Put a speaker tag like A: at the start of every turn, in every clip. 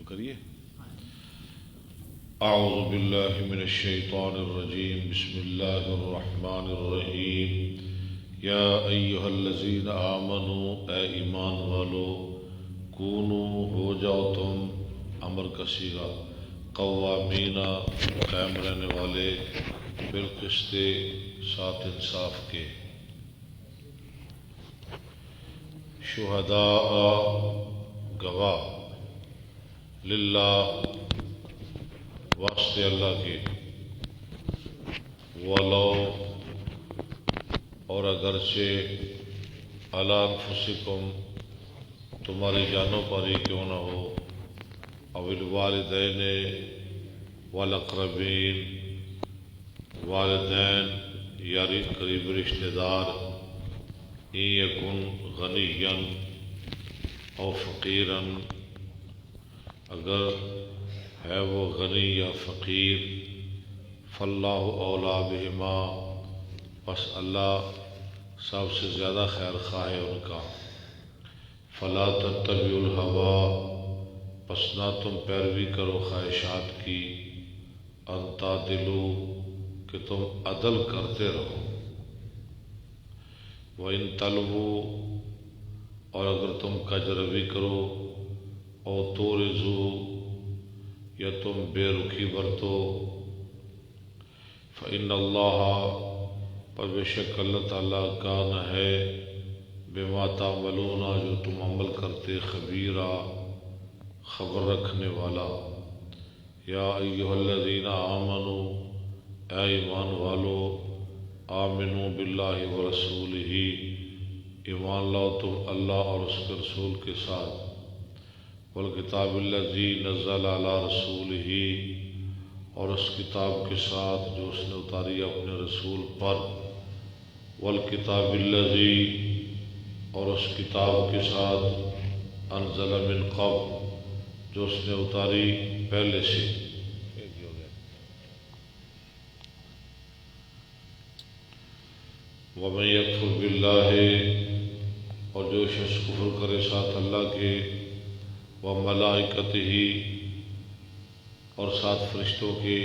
A: کریے اعوذ باللہ من الشیطان الرجیم بسم اللہ الرحمن الرحیم یا ایہا الذین آمنوا اے ایمان والو کونو ہو جاؤ تم امر کا صیغہ قوامین قائم رہنے والے بالقسط ساتھ انصاف کے شہداء گواہ للہ واسطے اللہ کے ولو اور اگرچہ علی انفسکم تمہاری جانوں پر ہی کیوں نہ ہو او الوالدین والاقربین والدین یا قریب رشتہ دار ان یکن غنیا او فقیرا اگر ہے وہ غنی یا فقیر فاللہ اولا بہما پس اللہ سب سے زیادہ خیر خواہ ہے ان کا فلا تتبعوا الہوی پس نہ تم پیروی کرو خواہشات کی ان تعدلوا کہ تم عدل کرتے رہو وَإِن تَلْوُوا اور اگر تم کجروی کرو او تورزو یا تم بے رخی برتو فإن اللہ پر بے شک اللہ تعالیٰ کان ہے بما تعملون جو تم عمل کرتے خبیرہ خبر رکھنے والا یا ایہا الذین آمنوا اے ایمان والو آمنوا باللہ ورسولہ ایمان لاؤ تم اللہ اور اس کے رسول کے ساتھ والکتاب الذی نزل علی رسولہ اور اس کتاب کے ساتھ جو اس نے اتاری اپنے رسول پر والکتاب الذی اور اس کتاب کے ساتھ انزل من قبل جو اس نے اتاری پہلے سے وَمَن يَكْفُرْ بِاللَّهِ اور جو شخص کفر کرے ساتھ اللہ کے وَمَلَائِكَتِهِ اور ساتھ فرشتوں کے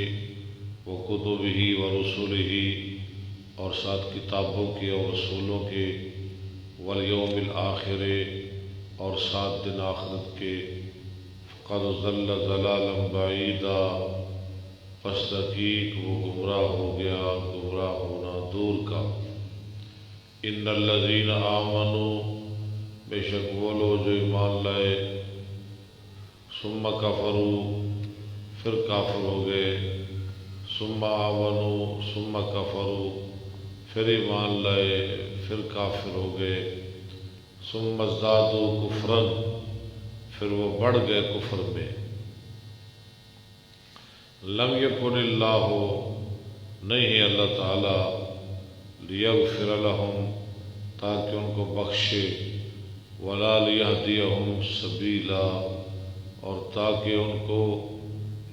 A: وَكُتُبِهِ وَرُسُلِهِ اور ساتھ کتابوں کے اور رسولوں کے وَالْيَوْمِ الْآخِرِ اور ساتھ دن آخرت کے فَقَدْ ضَلَّ ضَلَالًا بَعِيدًا پس تحقیق وہ گمراہ ہو گیا گمراہ ہونا دور کا ان الذین آمنوا بے شک وہ لوگ جو ایمان لائے ثم کفروا پھر کافر ہو گئے ثم آمنوا ثم کفروا پھر ایمان لائے پھر کافر ہو گئے ثم ازدادوا کفرا پھر وہ بڑھ گئے کفر میں لم یکن اللہ نہیں ہے اللہ تعالی لیغفر لہم تاکہ ان کو بخشے ولا لیہدیہم سبیلا اور تاکہ ان کو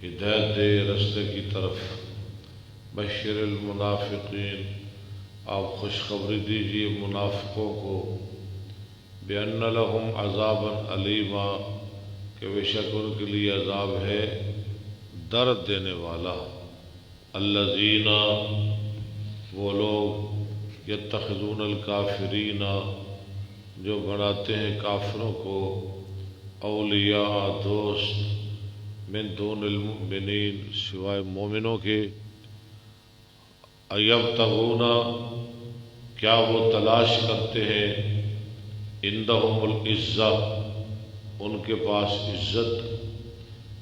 A: ہدایت دے رستے کی طرف بشر المنافقین آپ خوشخبری دیجیے منافقوں کو بأن لہم عذابا علیما کہ بے شک ان کے لیے عذاب ہے درد دینے والا الذین وہ لوگ یتخذون الکافرین جو بناتے ہیں کافروں کو اولیاء دوست من دون المؤمنین سوائے مومنوں کے ایبتغون کیا وہ تلاش کرتے ہیں عندہم العزہ ان کے پاس عزت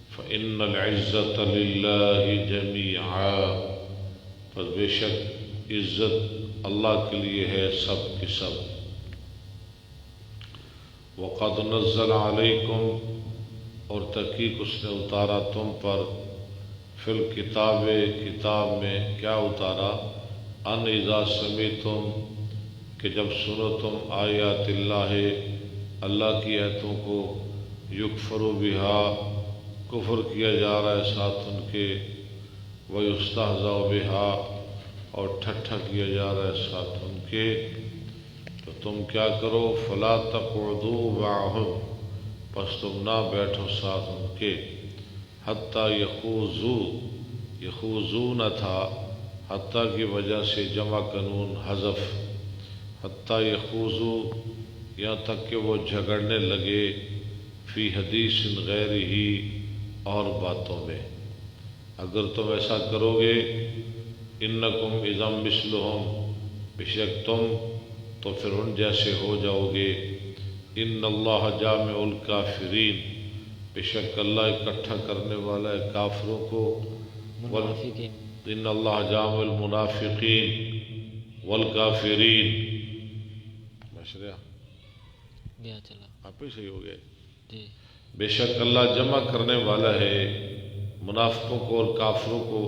A: فإن العزت للہ جمیعا پس بے شک عزت اللہ کے لیے ہے سب کی سب وقد نزل علیکم اور تحقیق اس نے اتارا تم پر فی الکتاب کتاب میں کیا اتارا ان اذا سمعتم کہ جب سنو تم آیات اللہ کی آیتوں کو یکفر بہا کفر کیا جا رہا ہے ساتھ ان کے ویستہزأ بہا اور ٹھٹھا کیا جا رہا ہے ساتھ ان کے تو تم کیا کرو فلا تقعدوا معهم پس تم نہ بیٹھو ساتھ ان کے حتیٰ یخوضو نہ تھا، حتیٰ کی وجہ سے جمع قانون حذف، حتیٰ یخوضو یہاں تک کہ وہ جھگڑنے لگے، فی حدیث غیر ہی اور باتوں میں۔ اگر تم ایسا کرو گے، انکم اذا مثلہم بے شک تم تو پھر ان جیسے ہو جاؤ گے۔ ان اللہ جامع الکافرین بے شک اللہ اکٹھا کرنے والا ہے کافروں کو،
B: منافقین۔
A: ان اللہ جامع المنافقین والکافرین۔ مشریا
B: گیا چلا
A: آپ ہی صحیح ہو گئے۔
B: جی۔
A: بے شک اللہ جمع کرنے والا ہے منافقوں کو اور کافروں کو،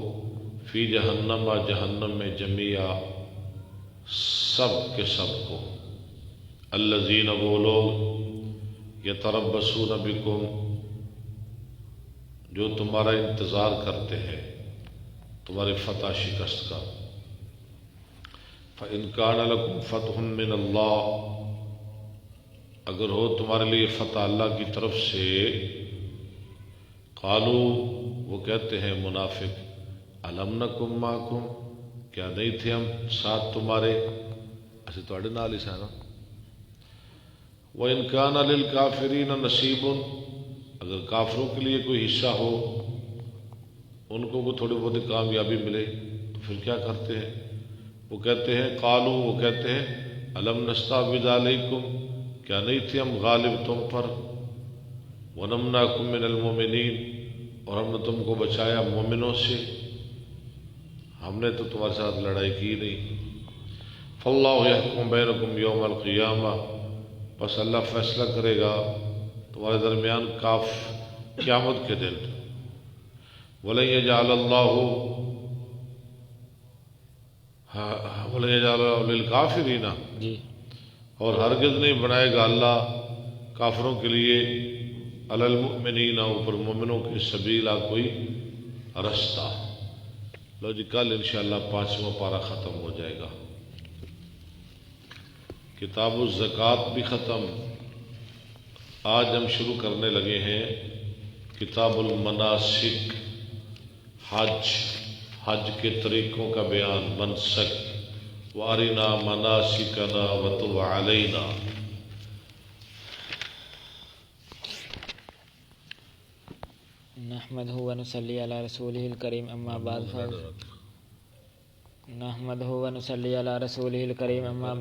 A: فی جہنم جہنم میں جمیعا سب کے سب کو۔ الذین وہ لوگ یتربصون بکم جو تمہارا انتظار کرتے ہیں تمہاری فتح شکست کا۔ فإن کان لکم فتح من اللہ اگر ہو تمہارے لیے فتح اللہ کی طرف سے، قالو وہ کہتے ہیں منافق، الم نکم معکم کیا نہیں تھے ہم ساتھ تمہارے، ایسے تھوڑے نال ہی سانا۔ وَإِن كَانَ لِلْكَافِرِينَ نَصِيبٌ اگر کافروں کے لیے کوئی حصہ ہو، ان کو کوئی تھوڑی بہت کامیابی ملے تو پھر کیا کرتے ہیں؟ وہ کہتے ہیں قالو وہ کہتے ہیں الم نستعبد علیکم کیا نہیں تھے ہم غالب تم پر، ونمنعکم من المؤمنین اور ہم نے تم کو بچایا مومنوں سے، ہم نے تو تمہارے ساتھ لڑائی کی نہیں۔ فاللہ یحکم بینکم یوم القیامہ بس اللہ فیصلہ کرے گا تمہارے درمیان قیامت کے دن۔ وَلَن يَجْعَلَ اللَّهُ لِلْكَافِرِينَ
B: جی۔
A: اور ہرگز نہیں بنائے گا اللہ کافروں کے لیے علی المؤمنین اوپر مومنوں کے سبیلا کوئی رستہ۔ لو جی کل انشاءاللہ 5واں پارہ ختم ہو جائے گا، کتاب الزکوٰۃ بھی ختم۔ آج ہم شروع کرنے لگے ہیں کتاب المناسک، حج کے طریقوں کا بیان، منسک، وارنا مناسکنا وتب علینا۔
B: نحمدہ ونصلی علی رسولہ الکریم اما بعد نحمدہ ونصلی علی رسولہ الکریم اما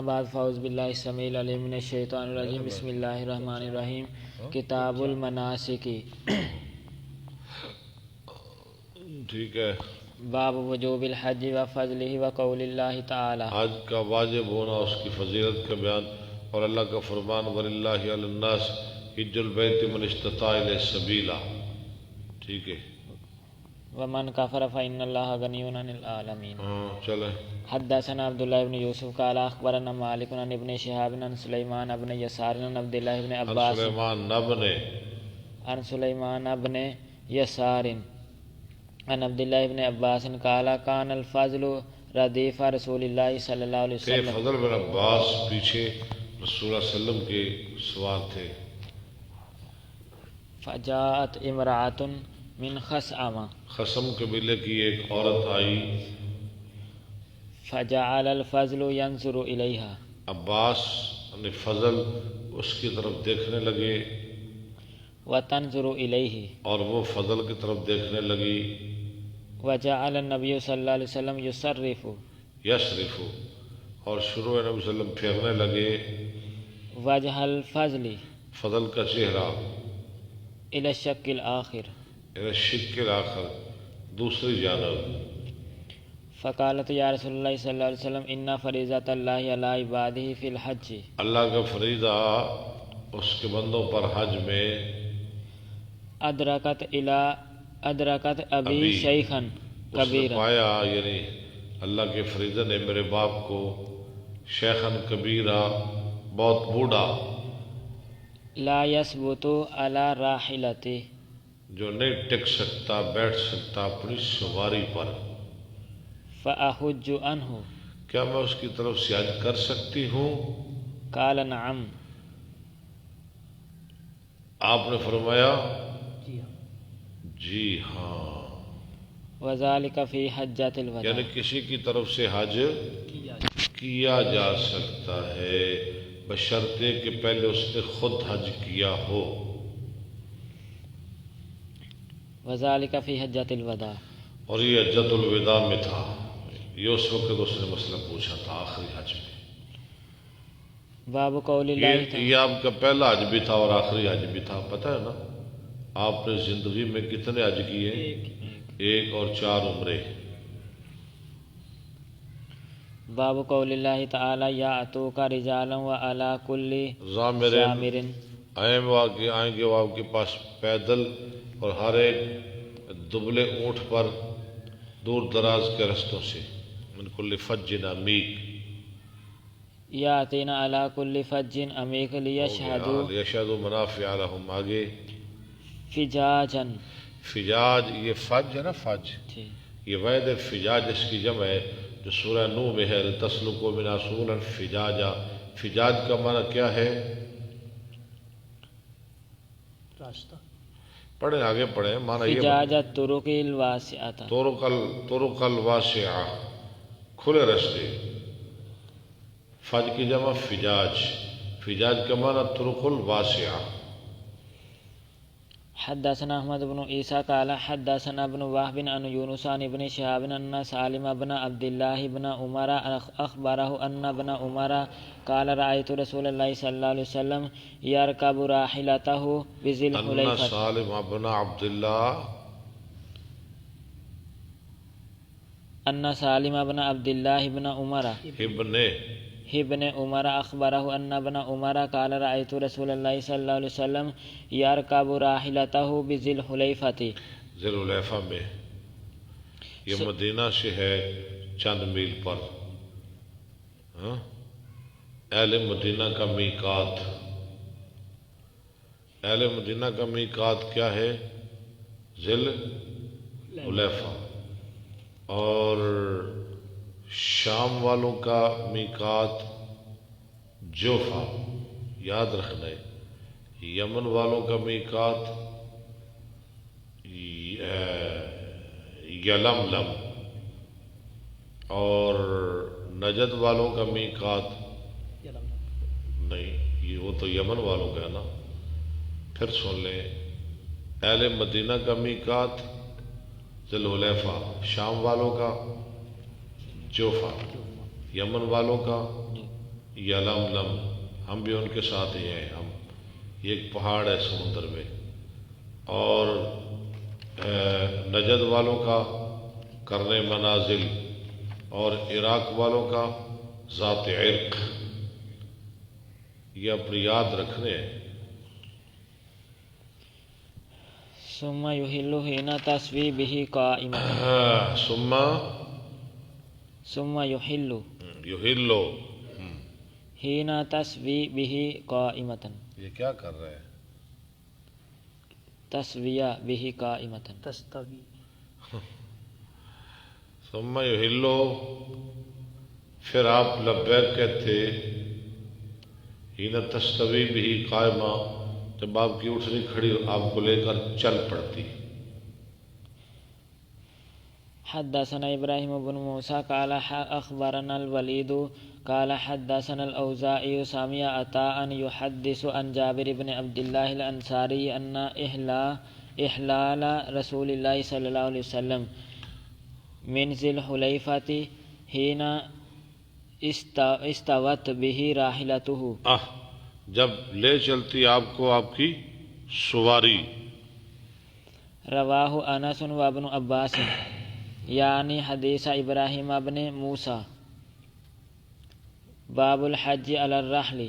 B: بعد فاعوذ باللہ السمیع العلیم من الشیطان الرجیم بسم اللہ الرحمن الرحیم۔ کتاب المناسک،
A: ٹھیک ہے۔
B: باب وجوب الحج و فضلہ و قول اللہ تعالی،
A: حج کا واجب ہونا، اس کی فضیلت کا بیان، اور اللہ کا فرمان وَلِلَّهِ عَلَى النَّاسِ حِجُّ الْبَيْتِ مَنِ اسْتَطَاعَ إِلَيْهِ سَبِيلًا۔ ٹھیک ہے،
B: ومن کفر فإن اللہ غنی عن العالمین۔
A: چلیں۔
B: حدثنا عبداللہ بن یوسف قال اخبرنا مالک عن ابن شہاب عن سلیمان بن یسار عن عبداللہ بن عباس عن سلیمان بن یسار عن عبداللہ بن عباس قال کان الفضل ردیف رسول اللہ صلی اللہ علیہ وسلم۔
A: فضل بن عباس پیچھے رسول اللہ علیہ وسلم کے سوار تھے۔
B: فجاءت امرأۃ من خثعم،
A: خصم قبیلے کی ایک عورت آئی،
B: فجعل الفضل ينظر الیہا،
A: عباس نے فضل اس کی طرف دیکھنے لگے،
B: وتنظر الیہ،
A: اور وہ فضل کی طرف دیکھنے لگی،
B: وجعل النبی صلی اللہ علیہ وسلم یصرف،
A: یصرف، اور شروع نبی صلی اللہ علیہ وسلم پھیرنے لگے
B: وجہ الفضل
A: فضل کا چہرہ،
B: الی الشق الآخر،
A: الی الشق الآخر، دوسری جانب۔
B: فقالت یا رسول اللہ صلی اللہ علیہ وسلم ان فریضۃ اللہ علی عبادہ فی الحج،
A: اللہ کا فریضہ اس کے بندوں پر حج میں، ادرکت ابی شیخا
B: کبیرا،
A: اس نے پایا، یعنی اللہ کے فریضہ نے میرے باپ کو شیخن کبیرہ بہت بوڑھا،
B: لا یثبت علی راحلتہ،
A: جو نہیں ٹک سکتا بیٹھ سکتا اپنی سواری پر،
B: فاحج عنہ،
A: کیا میں اس کی طرف سے حج کر سکتی ہوں؟
B: قال نعم،
A: آپ نے فرمایا جی ہاں،
B: وذالک فی حجۃ الوداع،
A: یعنی کسی کی طرف سے حج کیا جا سکتا ہے بشرطے کہ پہلے اس نے خود حج کیا ہو.
B: وذالک فی حجۃ الوداع،
A: اور یہ حجۃ الوداع میں تھا، یہ اس وقت اس نے مسئلہ پوچھا تھا آخری حج میں.
B: باب قول اللہ
A: یہ
B: تعالی،
A: آپ کا پہلا حج بھی تھا اور آخری حج بھی تھا، پتہ ہے نا؟ آپ نے زندگی میں کتنے حج کیے؟ ایک اور 4 عمرے.
B: باب قول اللہ تعالی یاتوک رجالا وعلی کل
A: ضامر
B: ضامر،
A: آئیں گے وہ آپ کے پاس پیدل اور ہر ایک دبلے اونٹ پر دور دراز کے رستوں سے، من کل فج عمیق.
B: یاتینا علی کل فج عمیق لیشہدوا
A: لیشہدوا منافع لہم. آگے
B: فجاجا،
A: فجاج، یہ فج ہے نا، فج
B: جی
A: یہ وید فجاج اس کی جمع ہے جو سورہ نوح میں ہے، تسلکوا منہا سبلا فجاجا. فجاج کا معنی کیا ہے؟
B: راستہ،
A: پڑھیں آگے پڑھیں. معنی یہ
B: فجاج الطرق الواسعۃ،
A: طرق الواسعہ، کھلے رستے. فج کی جمع فجاج، فجاج کا معنی طرق الواسعہ.
B: حدثنا احمد بن عیسیٰ قال حدثنا ابن وهب عن یونس عن ابن شهاب ان سالم بن عبد الله بن عمر اخبره ان ابن عمر قال رأيت رسول الله صلى الله عليه وسلم يركب راحلته بذي
A: ان
B: الحلیفہ،
A: سالم بن عبد اللہ
B: ان سالم بن عبد الله بن عمر ابن عمر اخبره ان ابن عمر قال رأيت رسول الله صلى الله عليه وسلم يركب راحلته بذي الحلیفہ،
A: ذی الحلیفہ میں. یہ مدینہ سے ہے چند میل پر. اہل مدینہ کا میقات، اہل مدینہ کا میقات کیا ہے؟ ذی الحلیفہ. اور شام والوں کا میقات جوفا، یاد رکھنا ہے. یمن والوں کا میقات یلملم، اور نجد والوں کا میقات نہیں، یہ وہ تو یمن والوں کا ہے نا. پھر سن لیں، اہل مدینہ کا میقات ذی الحلیفہ، شام والوں کا جوفا، یمن والوں کا یلملم. ہم بھی ان کے ساتھ ہی ہیں. ہم یہ ایک پہاڑ ہے سمندر میں. اور نجد والوں کا کرنے منازل، اور عراق والوں کا ذات عرق. یہ اپنی یاد رکھنے ہیں.
B: ثم یحل حین تسوی به قائمۃ، ثم
A: یحل
B: حین تسوی به قائمۃ،
A: یہ کیا کر رہے ہیں؟
B: تسویہ به قائمۃ، تستوی.
A: ثم یحل، پھر آپ لبیک کہتے حین تستوی به قائمہ، جب آپ کی اٹھنی کھڑی آپ کو لے کر چل پڑتی.
B: حدثنا ابراہیم بن موسیٰ قال اخبرنا الولید قال حدثنا الاوزاعی سمع عطاء يحدث عن جابر بن عبد الله الانصاری ان احلال رسول اللہ صلی اللہ علیہ وسلم من ذی الحلیفۃ حین استوت به راحلته،
A: جب لے چلتی آپ کو آپ کی سواری.
B: رواہ انس و ابن عباس یعنی حدیث ابراہیم ابن موسیٰ. باب الحج علی الرحل،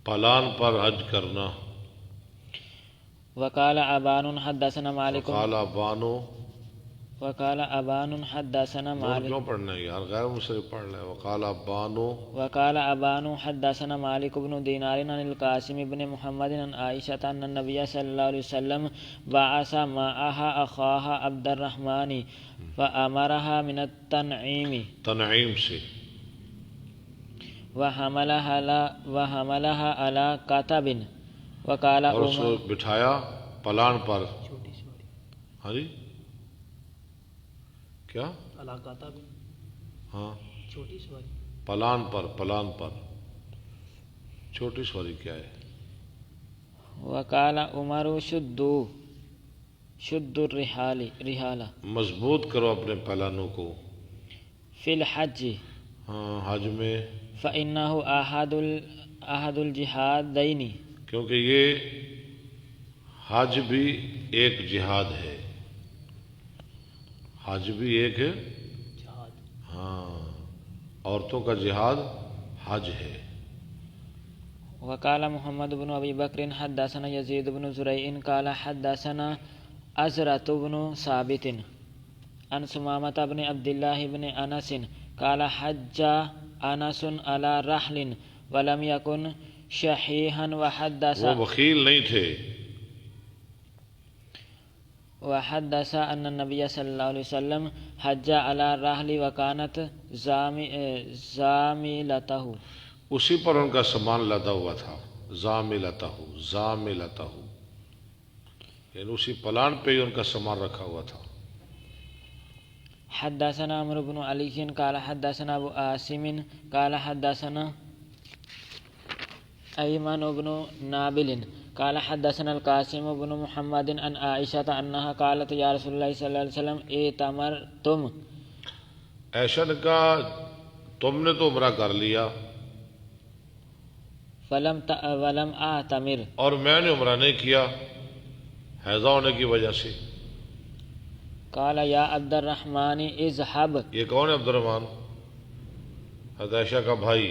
A: پلان پر حج کرنا.
B: وقال ابان حدثنا مالک،
A: وقال ابان
B: حدثنا مالک،
A: کیوں پڑھنا ہے یار؟ غیر مصرف پڑھ لیں.
B: وقال ابان حدثنا مالک بن دینار عن القاسم بن محمد عن عائشة ان النبی صلی اللہ علیہ وسلم بعث معها اخاها عبد الرحمن فامرها من التنعیم،
A: تنعیم سے،
B: وحملها على كتب وقال
A: اور اس کو
B: عمر
A: بٹھایا پلان پر. ہاں جی کیا؟ ہاں پلان پر. پلان پر چھوٹی سواری کیا ہے؟
B: وقال عمر شد الرحال
A: مضبوط کرو اپنے پلانوں کو.
B: فی الحج
A: ہاں حج میں،
B: فإنه أحد الجہادین،
A: کیونکہ یہ حج بھی ایک جہاد ہے. حج بھی ایک ہے، ہاں عورتوں کا جہاد حج ہے.
B: وقال محمد بن ابی بکر حدثنا یزید بن زریع قال حدثنا ازرۃ بن ثابت عن ثمامة بن عبد الله بن انس قال حج انس على رحل ولم يكن شحيحا
A: وہ بخیل نہیں تھے.
B: وحدث ان النبي صلی اللہ علیہ وسلم حج على رحل وكانت زاملته،
A: اسی پر ان کا سامان لدا ہوا تھا. زاملتہ یعنی اسی پلان پہ ہی ان کا سامان رکھا ہوا تھا.
B: حدثنا عمرو بن علی قال حدثنا ابو عاصم قال حدثنا ایمن بن نابل قال حدثنا القاسم بن محمد عن عائشة انها قالت یا رسول اللہ صلی اللہ علیہ وسلم ائتمرتم،
A: عائشہ نے کہا تم نے تو عمرہ کر لیا
B: ولم اعتمر،
A: اور میں نے عمرہ نہیں کیا حیضہ ہونے کی وجہ سے.
B: قال یا عبد الرحمن اذهب،
A: یہ کون ہے عبد الرحمن؟ حضرت عائشہ کا بھائی.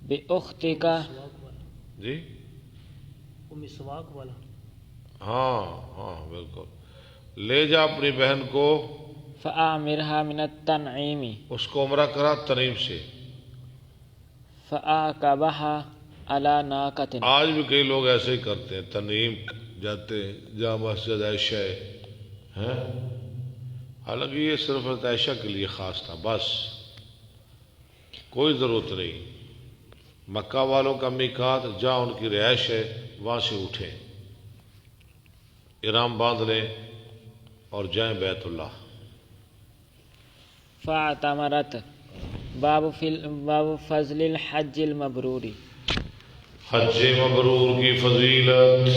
B: باختک،
A: جی
C: مسواک والا،
A: ہاں ہاں بالکل. لے جا اپنی بہن کو،
B: فاعمرها من التنعیم،
A: اس کو عمرہ کرا تنعیم سے.
B: فاعقبها على ناقۃ،
A: آج بھی کئی لوگ ایسے ہی کرتے ہیں، تنعیم جاتے ہیں جہاں مسجد عائشہ ہے، حالانکہ یہ صرف حضرت عائشہ کے لیے خاص تھا، بس کوئی ضرورت نہیں. مکہ والوں کا میقات جہاں ان کی رہائش ہے وہاں سے اٹھیں، احرام باندھ لیں اور جائیں بیت اللہ.
B: فاعتمرت. باب فضل الحج المبرور.
A: حج مبرور کی فضیلت.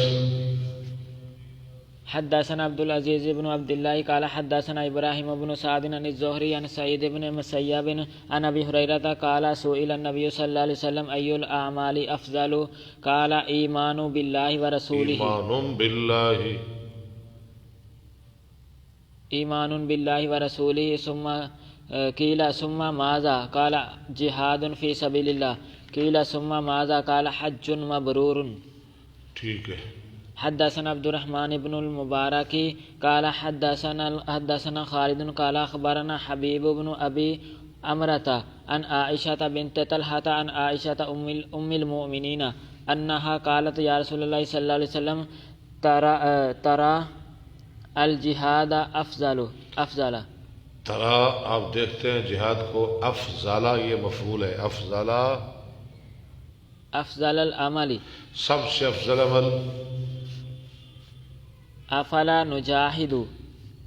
B: حدثنا عبد العزيز بن عبد الله قال حدثنا ابراهيم بن سعد عن الزهري عن سعيد بن مسيب عن ابي هريره قال سئل النبي صلى الله عليه وسلم اي الاعمال افضل قال ايمان بالله ورسوله ثم قيل ثم ماذا قال جهاد في سبيل الله قيل ثم ماذا قال حج مبرور.
A: ٹھیک ہے.
B: حدثنا عبد الرحمن بن المبارك قال حدثنا خالد قال اخبرنا حبيب بن ابي امرة عن عائشة بنت طلحة عن عائشة ام المؤمنين انها قالت يا رسول الله صلى الله عليه وسلم ترى الجهاد افضل.
A: ترا آپ دیکھتے ہیں جہاد کو، افضل یہ مفعول ہے،
B: افضل العمل،
A: سب سے افضل عمل.
B: افلا نجاہد،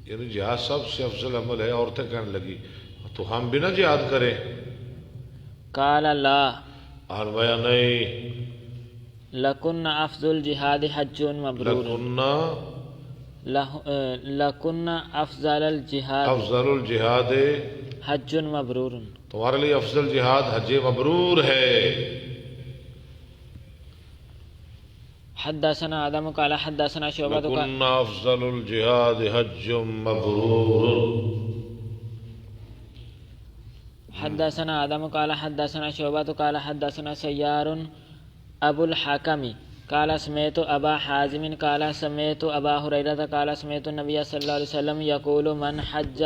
A: یعنی جہاد سب سے افضل عمل ہے. عورتیں کہنے لگی تو ہم بھی نہ جہاد کریں.
B: قال لا،
A: فرمایا نہیں.
B: لکن افضل جہاد حج مبرور، لکن افضل الجہاد
A: افضل الجہاد
B: حج مبرور.
A: تمہارے لیے افضل جہاد حج مبرور ہے.
B: حدثنا آدم قال حدثنا شعبة
A: لکن افضل الجہاد حج مبرور.
B: حدثنا آدم قال حدثنا شعبة قال حدثنا سيار ابو الحكم قال سمعت ابا حازم قال سمعت ابا هريرة قال سمعت النبي صلى الله عليه وسلم يقول من حج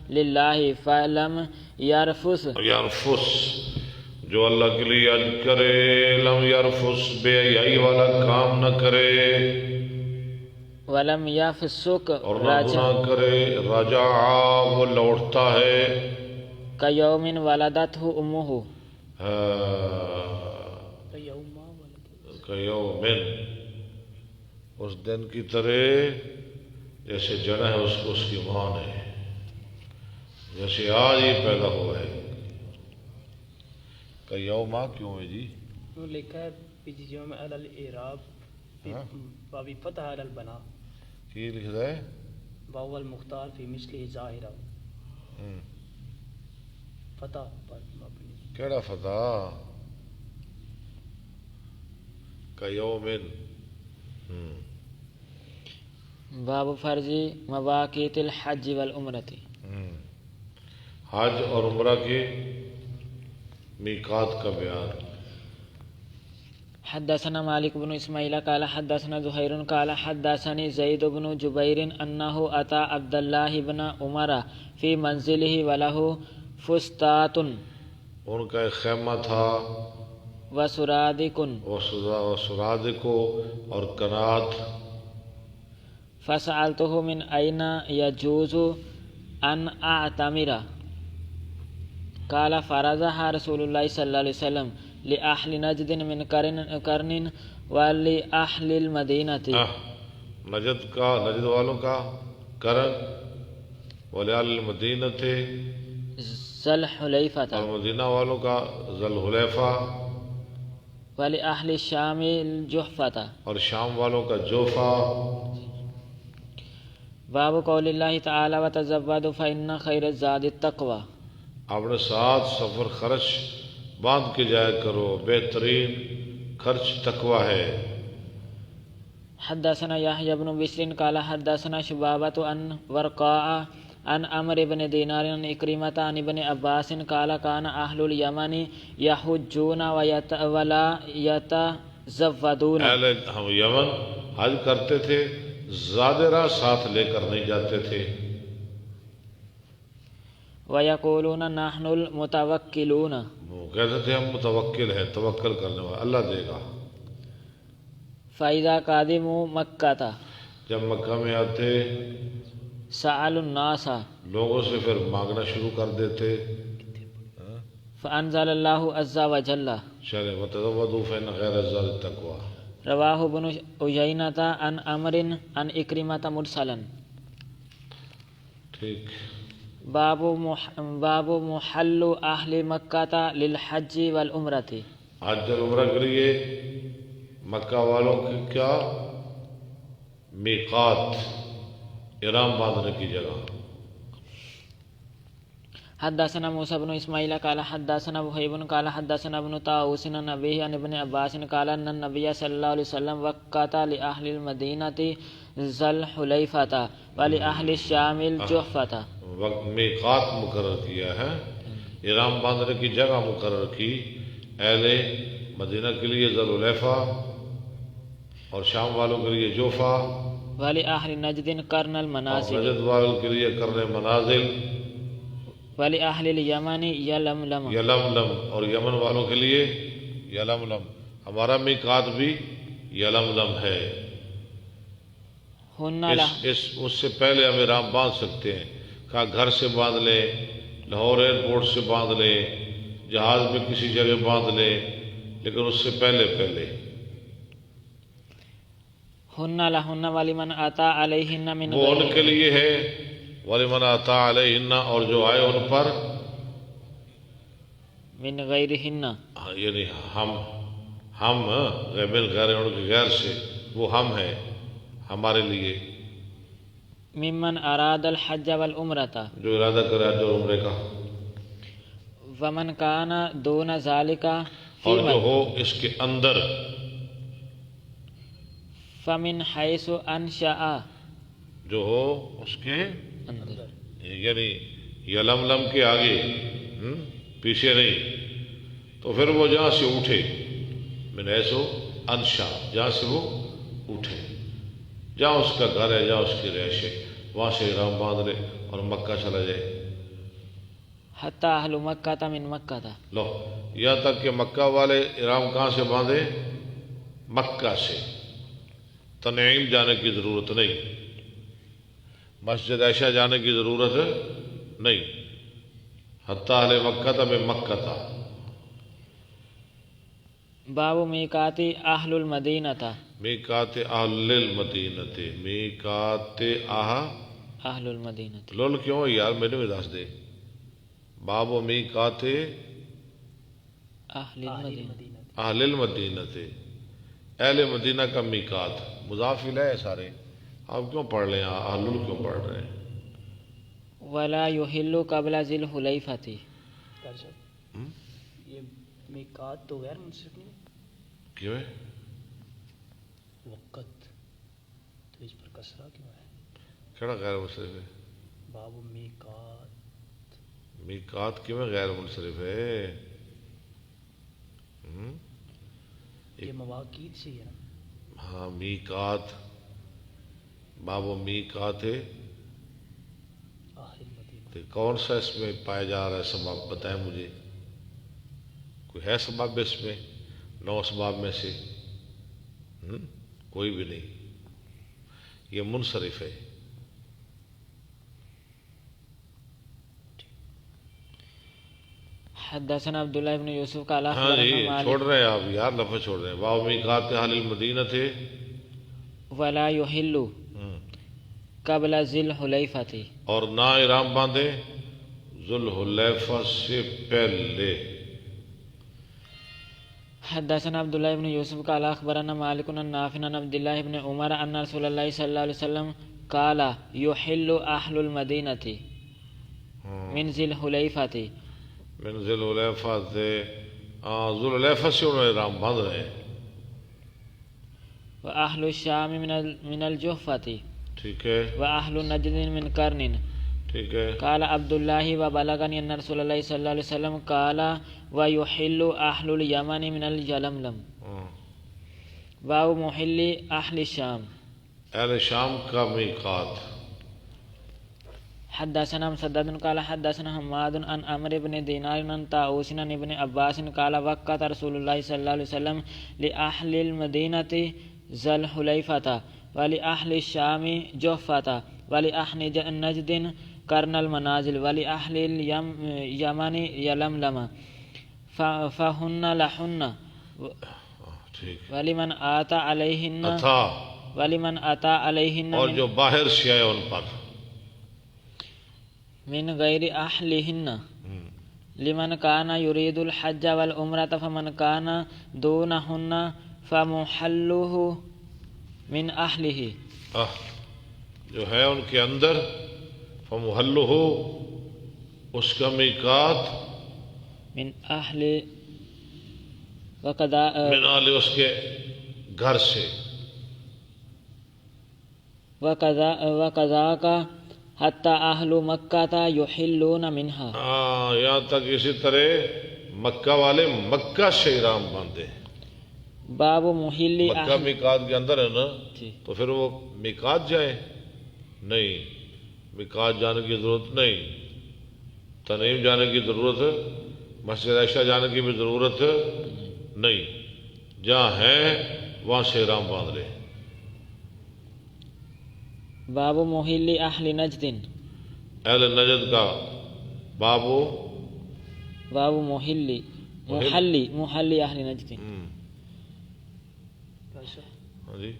B: لله فلم يرفث،
A: جو اللہ کے لیے حج کرے، لم یرفث بے حیائی والا کام نہ کرے،
B: ولم یفسق
A: اور نہ گناہ کرے، رجع وہ لوٹتا ہے،
B: کیوم ولدتہ امہ،
A: کیوم یومن، اس دن کی طرح جیسے جنا ہے اس کو اس کی ماں نے، جیسے آج ہی پیدا ہوا ہے۔ کہ یوم کیوں ہے جی؟
C: وہ لکھا ہے یوم علی الاعراب بابی فتح علی البنا،
A: کی لکھتا ہے؟
C: واو المختار فی مثلہ ظاہرہ، فتح پر مبنی۔
A: کیڑا فتح؟ کہ یومن۔
B: باب فرض مواقیت الحج والعمرۃ۔
A: حج اور عمرہ کے میقات کا بیان۔
B: حدثنا مالک بن اسماعیل قال حدثنا زہیر قال حدثني زید بن جبیر انه اتى عبد الله بن عمر في منزله وله فستات
A: ان کا ایک خیمہ تھا
B: وسرادق
A: وسرادق اور کنات۔
B: فسألته من أين يجوز أن أعتمر قال فرضها رسول الله صلى الله عليه وسلم لأهل نجد من قرن ولأهل المدينة۔
A: نجد والوں کا کرن، ولأهل المدینہ
B: ذی الحلیفہ،
A: اور مدینہ والوں کا ذی الحلیفہ،
B: ولأهل الشام الجحفہ۔
A: اور شام والوں کا جوفہ۔
B: باب قول اللہ تعالی وتزودوا فإن خیر الزاد التقوی۔
A: اپنے ساتھ سفر خرچ باندھ کے جایا کرو، بہترین خرچ تقوی ہے۔
B: حدثنا يحيى بن بشر قال حدثنا شبابة عن ورقاء عن عمرو بن دينار عن إكرمة عن ابن عباس قال كان أهل اليمن يحجون ولا يتزودون۔
A: اہل ہم یمن حج کرتے تھے، زادرہ ساتھ لے کر نہیں جاتے تھے۔
B: وَيَقُولُونَ نَحْنُ الْمُتَوَكِّلُونَ،
A: وہ کہتے تھے ہم متوکل ہیں، توکل کرنے والے، اللہ دے گا۔
B: فَإِذَا قَدِمُوا مَكَّةَ
A: جب مکہ میں آتے
B: سَأَلُوا النَّاسَ،
A: لوگوں سے پھر مانگنا شروع کر دیتے۔
B: فَأَنزَلَ اللَّهُ عَزَّ وَجَلَّ
A: چلے وتزودوا فإن خیر الزاد التقوی۔
B: رواہ ابن عیینۃ عن عمرو عن اکرمۃ مرسلا۔
A: ٹھیک۔
B: باب محل اہل مکہ للحج والعمرۃ۔
A: حج اور عمرہ کے لیے مکہ والوں کی کیا میقات، احرام باندھنے کی جگہ۔
B: حدثنا موسى بن اسماعيل قال حدثنا وهيب قال حدثنا ابن طاووس عن أبيه عن ابن عباس قال أن النبي صلى الله عليه وسلم وقت لأهل المدينة ذي الحليفة ولأهل الشام الجحفة۔
A: میقات مقرر کیا ہے، احرام باندھنے کی جگہ مقرر کی، اہل مدینہ کے لیے ذی الحلیفہ اور شام والوں کے لیے جوفہ،
B: ولأهل نجد قرن
A: اور
B: المنازل،
A: نجد والوں کے لیے قرن منازل،
B: ولأهل اليمن یلملم،
A: یلملم، اور یمن والوں کے لیے یلملم۔ ہمارا میقات بھی یلملم ہے۔ اس سے پہلے ہم احرام باندھ سکتے ہیں، کہا گھر سے باندھ لیں، لاہور ایئرپورٹ سے باندھ لیں، جہاز میں کسی جگہ باندھ لیں، لیکن اس سے پہلے
B: ہن لہن ولمن آتا علیہن من
A: وہ ان
B: غیر،
A: کے لیے ہے، وَلِمَنْ أَتَىٰ عَلَيْهِنَّ، اور جو آئے ان پر،
B: من غیرہن،
A: یعنی ہم من غیر، ان کے غیر سے، وہ ہم ہیں ہمارے لیے،
B: ممن اراد الحج والعمرۃ،
A: جو ارادہ کرے حج اور عمرے کا،
B: ومن کان دون ذالک
A: اور جو ہو اس کے اندر،
B: فمن حیث انشاء،
A: جو ہو اس کے
B: اندر،
A: یعنی یلملم کے آگے، پیچھے نہیں، تو پھر وہ جہاں سے اٹھے، من حیث انشاء، جہاں سے وہ اٹھے، جہاں اس کا گھر ہے، جہاں اس کی رہائش ہے، وہاں سے احرام باندھ لے اور مکہ چلا جائے۔
B: حتی اہل مکہ من مکہ،
A: لو، یہاں تک کہ مکہ والے احرام کہاں سے باندھے؟ مکہ سے، تنعیم جانے کی ضرورت نہیں، مسجد عائشہ جانے کی ضرورت نہیں، حتی اہل مکہ من مکہ تھا۔
B: باب میقاتی اہل المدینہ تھا.
A: میقات اہل المدینت میقات
B: اہل المدینہ تھی.
A: لول کیوں یار میرے میں دس دے باب و میقات
B: اہل المدینہ.
C: مدینہ
A: اہل المدینت اہل مدینہ کا میقات مضاف الیہ ہے سارے. آپ کیوں پڑھ رہے ہیں اہل کیوں پڑھ رہے ہیں؟
B: ولا یحل قبل ذی الحلیفہ تھی.
C: یہ میقات تو غیر منصرف نہیں
A: کیوں ہے؟
C: وقت تو اس پر کسرہ کیوں ہے؟
A: کیڑا غیر منصرف ہے؟
C: باب میقات
A: میقات کیوں غیر منصرف ہے؟
C: یہ مواقیت سے ہے نا.
A: ہاں میقات باب و میقات ہے.
C: اہل مدینہ
A: تو کون سا اس میں پایا جا رہا ہے سبب بتائیں مجھے. کوئی ہے سبب اس میں 9 اسباب میں سے؟ کوئی بھی نہیں. یہ منصرف ہے.
B: حدثنا عبداللہ ابن یوسف قال
A: ہاں جی
B: اخبرنا
A: چھوڑ
B: مالک
A: رہے ہیں آپ یار لفظ چھوڑ رہے ہیں. باب میقات اہل المدینہ تھے
B: ولا یحل قبل ذی الحلیفہ تھی.
A: اور نہ احرام باندھے ذوالحلیفہ سے پہلے.
B: حدثنا عبداللہ ابن یوسف قال اخبرنا مالک عن نافع عن عبداللہ ابن عمر ان رسول اللہ صلی اللہ علیہ وسلم قال یحل اہل المدینہ من ذی الحلیفہ تھی.
A: من ذوالحلیفہ سے ذوالحلیفہ سے انہوں نے احرام باندھ رہے ہیں.
B: واہل الشام من الجحفہ تھی.
A: ٹھیک ہے
B: واہل نجد من قرن.
A: ٹھیک ہے.
B: قال عبداللہ وبلغنی ان رسول اللہ صلی اللہ علیہ وسلم قال ویحل اہل الیمن من الجلملم. واو محل اہل الشام.
A: اہل شام کا میقات.
B: حدثنا مسدد قال حدثنا حماد عن عمرو بن دینار عن طاووس عن ابن عباس قال وقت رسول اللہ صلی اللہ علیہ وسلم لأہل المدینۃ ذی الحلیفہ ولأہل الشام جحفہ ولأہل نجد قرن المنازل ولأہل الیمن یلملم فہن لہن ولمن آتا علیہن ولمن آتا علیہن
A: اور جو باہر سے آئے ان پر
B: من غیر اہلہن لمن کان یرید الحج والعمرۃ فمن کان دونہن فمحلہ من اہلہ.
A: جو ہے ان کے اندر فمحلہ اس کا میقات
B: من اہل وقضاء
A: من اہل اس کے گھر سے
B: وقضاء کا حتی اہل مکہ تا یحلون منہا.
A: یہاں تک اسی طرح مکہ والے مکہ سے احرام باندھے.
B: باب محل
A: مکہ میقات کے اندر ہے نا
B: جی.
A: تو پھر وہ میقات جائے نہیں. میقات جانے کی ضرورت نہیں. تنعیم جانے کی ضرورت مسجد عائشہ جانے کی بھی ضرورت نہیں. جہاں ہے وہاں سے احرام باندھ لے.
B: باب محل اہل نجد.
A: اہل نجد کا باب
B: محل اہل نجد.
A: ہاں جی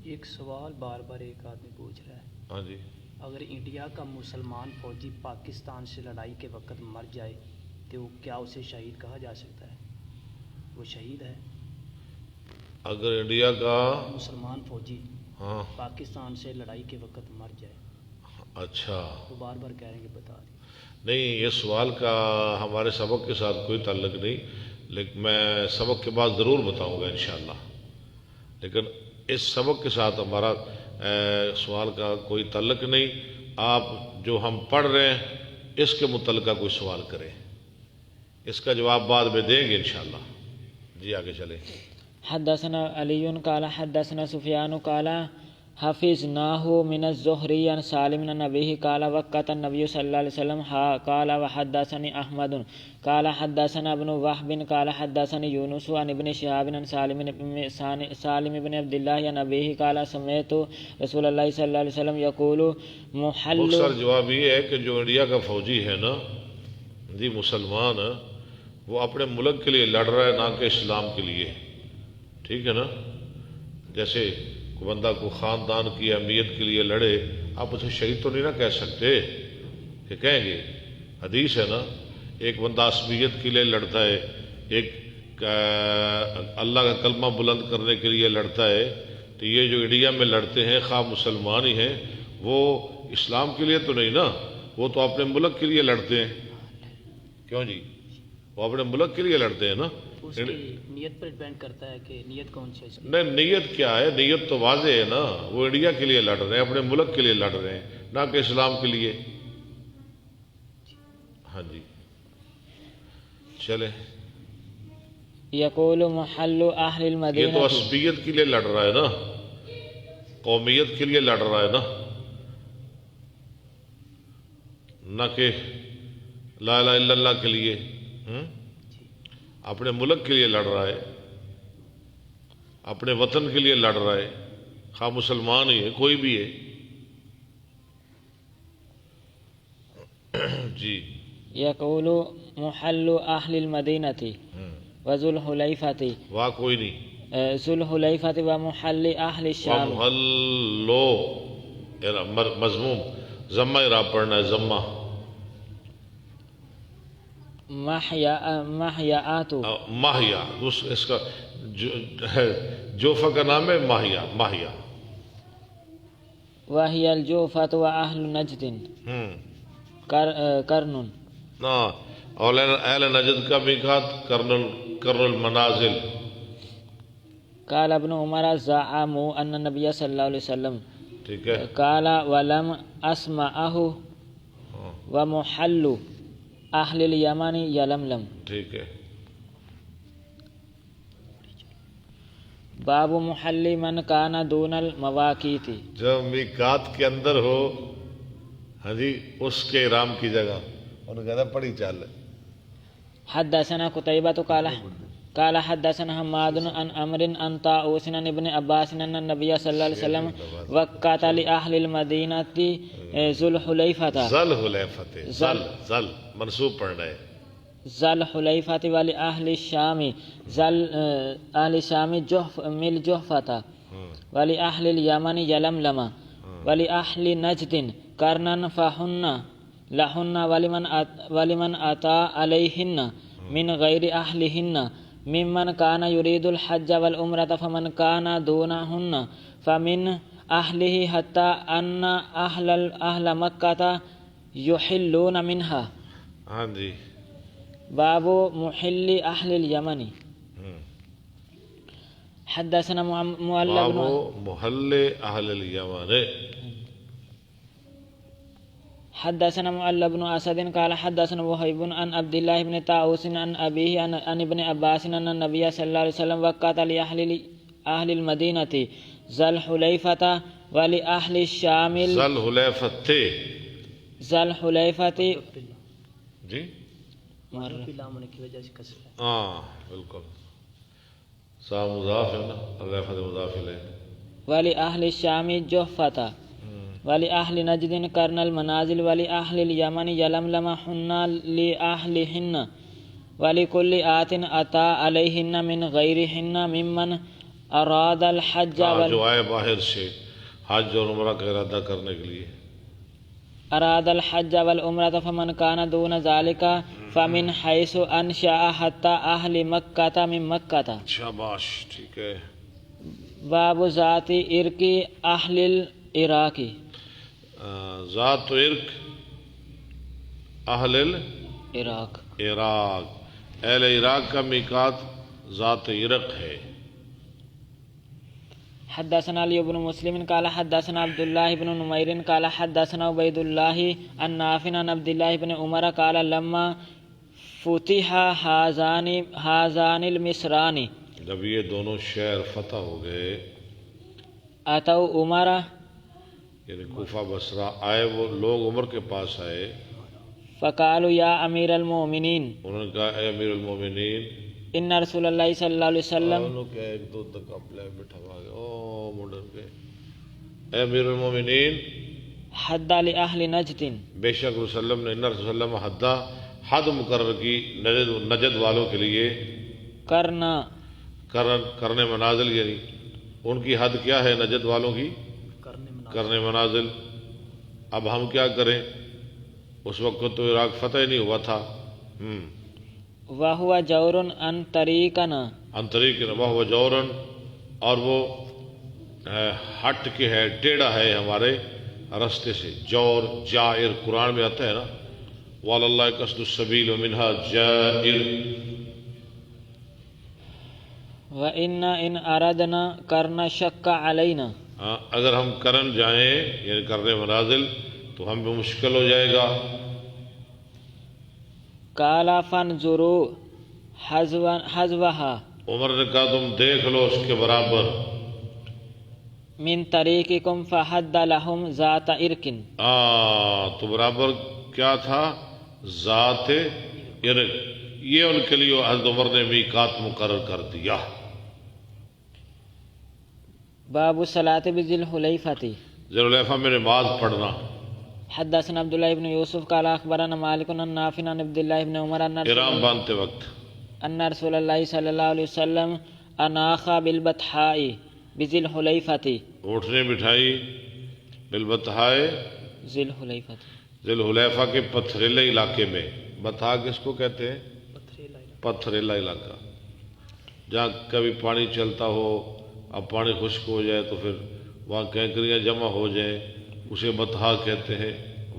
C: ایک سوال بار بار ایک آدمی پوچھ رہا ہے.
A: ہاں جی.
C: اگر انڈیا کا مسلمان فوجی پاکستان سے لڑائی کے وقت مر جائے تو کیا اسے شہید کہا جا سکتا ہے؟ وہ شہید ہے.
A: اگر انڈیا کا
C: مسلمان فوجی
A: ہاں
C: پاکستان سے لڑائی کے وقت مر جائے.
A: اچھا
C: وہ بار بار کہہ رہے ہیں کہ بتا دیں.
A: نہیں یہ سوال کا ہمارے سبق کے ساتھ کوئی تعلق نہیں لیکن میں سبق کے بعد ضرور بتاؤں گا انشاءاللہ. لیکن اس سبق کے ساتھ ہمارا سوال کا کوئی تعلق نہیں. آپ جو ہم پڑھ رہے ہیں اس کے متعلقہ کوئی سوال کریں اس کا جواب بعد میں دیں گے انشاءاللہ. جی آگے چلیں.
B: حدثنا علی قال حدثنا سفیان قال حفظناه من الزهري عن سالم عن أبيه قال وقت النبي صلى الله عليه وسلم قال وحدثني أحمد قال حدثنا ابن وهب قال حدثني يونس عن ابن شهاب عن سالم بن عبد الله عن أبيه قال سمعت رسول الله صلى الله عليه وسلم يقول محل.
A: مختصر جواب یہ ہے کہ جو انڈیا کا فوجی ہے نا جی مسلمان وہ اپنے ملک کے لیے لڑ رہا ہے نہ کہ اسلام کے لیے. ٹھیک ہے نا؟ جیسے کوئی بندہ کو خاندان کی اہمیت کے لیے لڑے، آپ اسے شہید تو نہیں نہ کہہ سکتے کہ کہیں گے؟ حدیث ہے نا، ایک بندہ عصبیت کے لیے لڑتا ہے، ایک اللہ کا کلمہ بلند کرنے کے لیے لڑتا ہے، تو یہ جو انڈیا میں لڑتے ہیں خواہ مسلمان ہی ہیں، وہ اسلام کے لیے تو نہیں نا، وہ تو اپنے ملک کے لیے لڑتے ہیں. کیوں جی؟ وہ اپنے ملک کے لیے لڑتے ہیں نا.
C: اس کی نیت پر ڈپینڈ کرتا ہے کہ نیت کون سی ہے اس کی.
A: نہیں، نیت کیا ہے؟ نیت تو واضح ہے نا، وہ انڈیا کے لیے لڑ رہے ہیں، اپنے ملک کے لیے لڑ رہے ہیں، نہ کہ اسلام کے لیے. ہاں جی چلے.
B: یقول محل اہل
A: یہ تو
B: المدینہ،
A: عصبیت کے لیے لڑ رہا ہے نا، قومیت کے لیے لڑ رہا ہے نا، نہ کہ لا الہ الا اللہ کے لیے. اپنے ملک کے لیے لڑ رہا ہے، اپنے وطن کے لیے لڑ رہا ہے، خواہ مسلمان ہی ہے کوئی بھی ہے. جی.
B: یقول محل اہل المدینہ وذو الحلیفۃ،
A: واہ کوئی نہیں.
B: ذو الحلیفۃ ومحل اہل الشام.
A: محلو مضموم ضمہ اعراب پڑھنا ہے، ضمہ.
B: محیاۃ،
A: ماہیا اس کا جوفہ کا نام ہے ماہیا. ماہیا
B: وہی الجوفۃ واہل نجد کرن.
A: اور اہل نجد کا میقات کرن المنازل.
B: قال ابن عمر زعموا ان النبی صلی اللہ علیہ وسلم
A: ٹھیک ہے.
B: قال ولم اسمعه ومحل اہل الیمن یلملم.
A: ٹھیک ہے.
B: باب محل من کان دون المواقیت،
A: جو میقات کے اندر ہو، ہاں جی، اس کے احرام کی جگہ. انہوں نے کہا پڑی چال ہے.
B: حدثنا قتيبة قال حدثنا حماد عن عمرو عن طاووس عن ابن عباس ان النبي صلى الله عليه وسلم وقت لأهل المدينة ذو الحليفة.
A: ذل حلیفت، ذل منصوب پڑھنا ہے.
B: ذو الحليفة ولأهل الشام أهل الشام مل جحفة ولأهل اليمن يلملم ولأهل نجد قرنا فهن لهن ولمن أتى عليهن من غير أهلهن ممن كان يريد الحج والعمرة فمن كان دونهن فمن أهله حتى أن أهل مكة يحلون منها.
A: ہاں جی.
B: باب محل أهل اليمن. حدثنا معل
A: باب
B: بن
A: محل اہل الیمن.
B: حدثنا معل بن اسد قال حدثنا وهيب عن عبد الله بن طاووس عن ابيه عن ابن عباس ان النبي صلى الله عليه وسلم وقت لأهل المدينة ذو الحليفة ولأهل الشام
A: ذل حلیفت تھے.
B: ذو الحليفة.
A: جی
C: لام ہونے کی وجہ سے کسر ہے.
A: ہاں بالکل. سا مضاف ہے نا، حلیفت مضاف الیہ.
B: ولأهل الشام جحفة ولأهل نجد قرن المنازل ولأهل اليمن يلملم حن لأهلهن ولكل آت أتى عليهن من غيرهن ممن أراد الحج
A: جو آئے باہر سے حج اور عمرہ کا ارادہ کرنے کے لیے.
B: أراد الحج والعمرة فمن كان دون ذلك فمن حيث أنشأ حتى أهل مكة من مكة.
A: شاباش. ٹھیک ہے.
B: باب ذات عرق أهل العراق.
A: ذات عرق اہل
B: عراق.
A: عراق، اہل عراق کا میقات ذات عرق ہے.
B: حدثنا علي بن مسلم قال حدثنا عبد الله بن نمير قال حدثنا عبيد الله عن نافع عن عبد الله بن عمر قال لما فتح هذان المصران،
A: جب یہ دونوں شہر فتح ہو گئے،
B: اتوا عمر،
A: یعنی کوفہ بصرہ آئے، وہ لوگ عمر کے پاس آئے.
B: فقالوا یا امیر المومنین،
A: انہوں نے کہا اے امیر المومنین،
B: ان رسول اللہ صلی اللہ علیہ وسلم،
A: ایک دو تک اپنے بٹھا گئے او مڈر کے، اے امیر المومنین،
B: حد لأہل نجد،
A: بے شک رسول اللہ نے ان رسول اللہ حد مقرر کی نجد والوں کے لیے،
B: کرنا،
A: کرنے منازل، یعنی ان کی حد کیا ہے نجد والوں کی؟ کرنے منازل۔ اب ہم کیا کریں؟ اس وقت تو عراق فتح نہیں ہوا تھا۔
B: وَهُوَ جَوْرٌ عَنْ طَرِيقِنَا،
A: عن طریق وَهُوَ جَوْرٌ، اور وہ ہٹ کے ہے، ٹیڑھا ہے ہمارے رستے سے۔ جور جائر قرآن میں آتا ہے نا، وَعَلَى اللَّهِ قَصْدُ السَّبِيلِ وَمِنْهَا جَائِرٌ۔
B: وَإِنَّا إِنْ أَرَدْنَا كَرْنَ شَكَّ عَلَيْنَا،
A: اگر ہم کرن جائیں یعنی کرنے منازل تو ہم پہ مشکل ہو جائے گا۔
B: قَالَ فَانْظُرُوا حَذْوَهَا،
A: عمر نے کہا تم دیکھ لو اس کے برابر۔
B: مِنْ طَرِيقِكُمْ فَحَدَّ لَهُمْ ذَاتَ إِرْكٍ،
A: تو برابر کیا تھا؟ ذات ارق، یہ ان کے لیے حضرت عمر نے میقات مقرر کر دیا۔
B: باب الصلاة بذی الحلیفۃ،
A: ذی الحلیفہ میں نماز پڑھنا۔
B: حدثنا عبداللہ ابن یوسف قال اخبرنا مالک عن نافع عن عبد اللہ ابن عمر
A: احرام باندھتے وقت
B: ان رسول اللہ صلی اللہ علیہ وسلم اناخ بالبطحاء بذی الحلیفۃ،
A: اٹھنے بٹھائی بالبطحاء
B: ذی الحلیفۃ،
A: ذی الحلیفہ کے پتھریلے علاقے میں۔ بطحاء کس کو کہتے ہیں؟ پتھریلا علاقہ، جہاں کبھی پانی چلتا ہو، اب پانی خشک ہو جائے تو پھر وہاں کینکریاں جمع ہو جائیں، اسے بطحاء کہتے ہیں،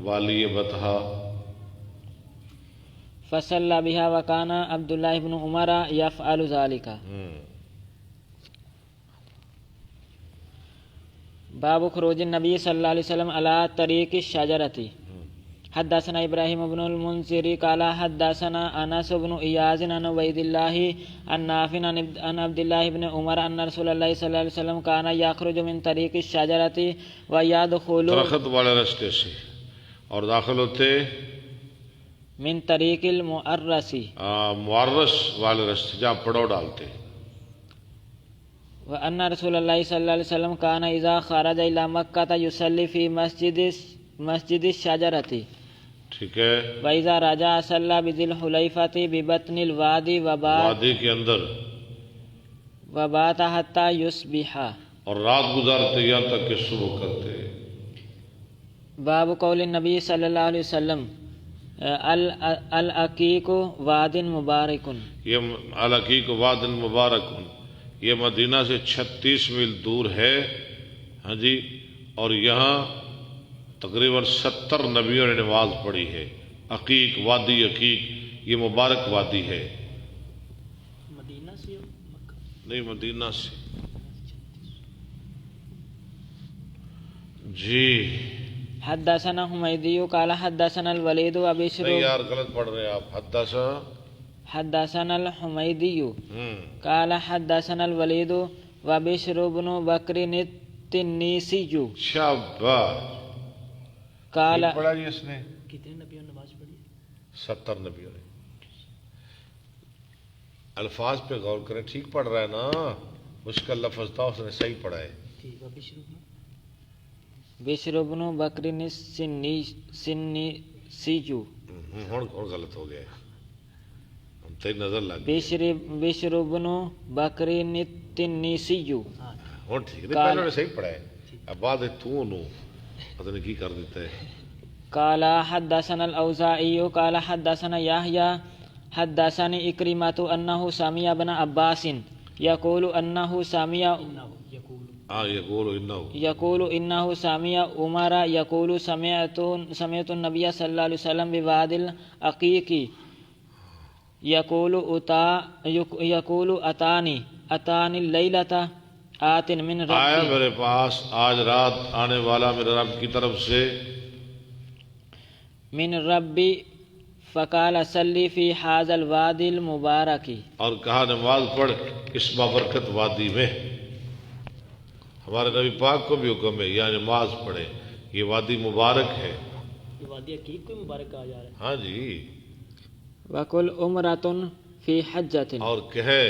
A: والی بطحاء۔
B: فصلی بها وکان عبداللہ ابن عمر یفعل ذلک۔ باب خروج النبی صلی اللہ علیہ وسلم علی طریق الشجرۃ، حدثنا ابراہیم بن المنذر قال حدثنا انس بن ایاز عن عبید اللہ عن نافع عن عبد اللہ بن عمر ان رسول اللہ صلی اللہ علیہ وسلم کان یخرج من طریق الشجرۃ ویدخل،
A: درخت والے راستے سے، اور داخل ہوتے
B: من طریق المعرس،
A: معرس والے راستے جہاں پڑاؤ ڈالتے۔
B: وان رسول اللہ صلی اللہ علیہ وسلم کان اذا خرج الی مکہ یصلی فی مسجد الشجرۃ،
A: ٹھیک ہے،
B: وَإِذَا رَجَعَ صَلَّى بِذِي الْحُلَيْفَةِ بِبَطْنِ الْوَادِ
A: وادی کے اندر،
B: وَبَاتَ حَتَّى يُصْبِحَ،
A: اور رات گزارتے یہاں تک کہ صبح کرتے۔
B: باب قول النبی صلی اللہ علیہ وسلم العقیق واد مبارک،
A: یہ العقیق واد مبارک، یہ مدینہ سے 36 میل دور ہے، ہاں جی، اور یہاں تقریباً 70 نبیوں نے نماز پڑھی ہے۔ عقیق وادی، عقیق یہ مبارک وادی ہے۔
C: مدینہ سے مکہ؟
A: نہیں، مدینہ سے۔ جی
B: حدثنا حمیدی قال حدثنا الولید وبشر،
A: نہیں یار غلط پڑھ رہے ہیں آپ،
B: حدثنا الحمیدی قال حدثنا الولید وبشر بن بکر التنیسی
A: شاباش،
B: قال،
A: پڑھا جی اس نے
C: کتنے نبیوں نے نماز پڑھی؟
A: 70 نبیوں نے۔ الفاظ پہ غور کریں، ٹھیک پڑھ رہا ہے نا، مشکل لفظ تھا اس نے صحیح پڑھا ہے۔
C: ٹھیک ہے،
B: بشر بن بکر السنیسی،
A: ہوں غلط ہو گیا، ہم تیری نظر لگ
B: بشر بن بکر التنیسی،
A: ہوں ٹھیک ہے، پہلے نے صحیح پڑھا ہے، اب بعد تو نو پتہ نہیں کی کر دیتا ہے۔
B: قال حدثنا الاوزاعی قال حدثنا یحیی حدثني اکرمۃ انہ سمع ابن عباس یقول انہ سمع يقول انه سمع عمر يقول سمعت النبي صلى الله عليه وسلم بواد العقيق يقول اتاني الليلة آت من ربي،
A: آیا میرے پاس آج رات آنے والا میرے رب کی طرف سے،
B: من ربی فقال صلی فی هذا الوادی المبارک،
A: اور کہا نماز پڑھ اس بابرکت وادی میں۔ ہمارے نبی پاک کو بھی حکم ہے یا نماز پڑھے، یہ وادی مبارک ہے۔
C: یہ وادی عقیق کو مبارک کہا جا رہا ہے۔
A: ہاں جی،
B: وقل عمرۃ فی حجۃ،
A: اور کہے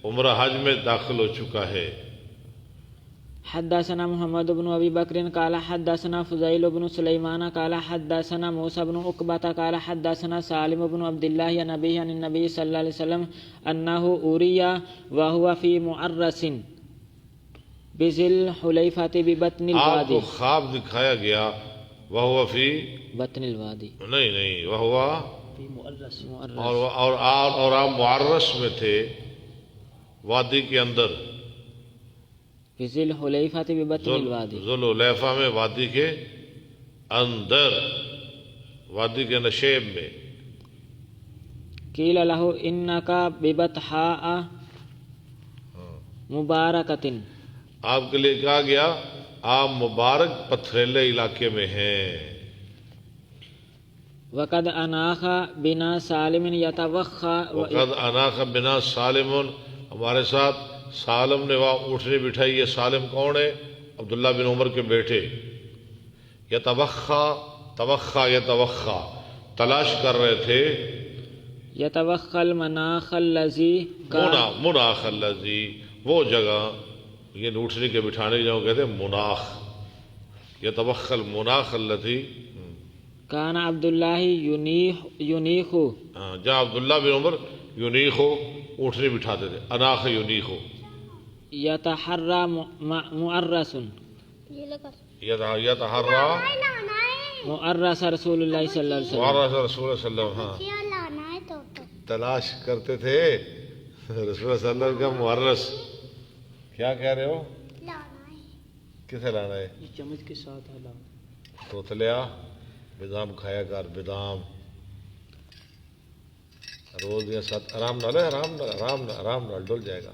A: عمرہ حج میں داخل ہو چکا ہے۔
B: حدثنا محمد بن أبي بكر قال حدثنا فضيل بن سليمان قال حدثنا موسى بن عقبة قال حدثنا سالم بن عبد الله عن أبيه عن النبي صلى الله عليه وسلم أنه أري وهو في معرس بذي الحليفة ببطن
A: آپ کو
B: الوادي.
A: خواب دکھایا گیا وہ فی
B: بطن الوادی
A: نہیں وہ
C: فی مؤرس
A: اور آپ معرس میں تھے وادی کے اندر
B: بذی الحلیفہ ببطن الوادی.
A: ذوالحلیفہ میں وادی کے اندر وادی کے نشیب میں.
B: قیل له انک ببطحاء مبارکۃ.
A: آپ کے لیے کہا گیا آپ مبارک پتھریلے علاقے میں ہیں.
B: وقد اناخ بنا سالم یتوخا.
A: وقد اناخ بنا سالم، ہمارے ساتھ سالم نے وہاں اونٹنی بٹھائی. یہ سالم کون ہے؟ عبداللہ بن عمر کے بیٹے. یتوخا تلاش کر رہے تھے.
B: یتوخا المناخ الذی
A: مناخ الذی، وہ جگہ یہ اونٹنی کے بٹھانے کی جگہ کہتے ہیں مناخ. یتوخا المناخ الذی
B: کان عبداللہ یونیخ.
A: جہاں عبداللہ بن عمر یونیخو اونٹنی بٹھاتے تھے. اناخ یونیخو.
B: یتحرى معرس.
A: یتحرى
B: معرس رسول اللہ صلی اللہ علیہ وسلم.
A: معرس رسول اللہ صلی اللہ علیہ وسلم. تلاش کرتے تھے رسول اللہ صلی اللہ علیہ وسلم کا معرس. کیا کہہ رہے ہو؟ کسے لانا ہے؟
C: یہ چمچ کے ساتھ ہلا.
A: توتلیا بادام کھایا کر. بادام روز یا ساتھ آرام نہ لے. آرام نہ ڈل جائے گا.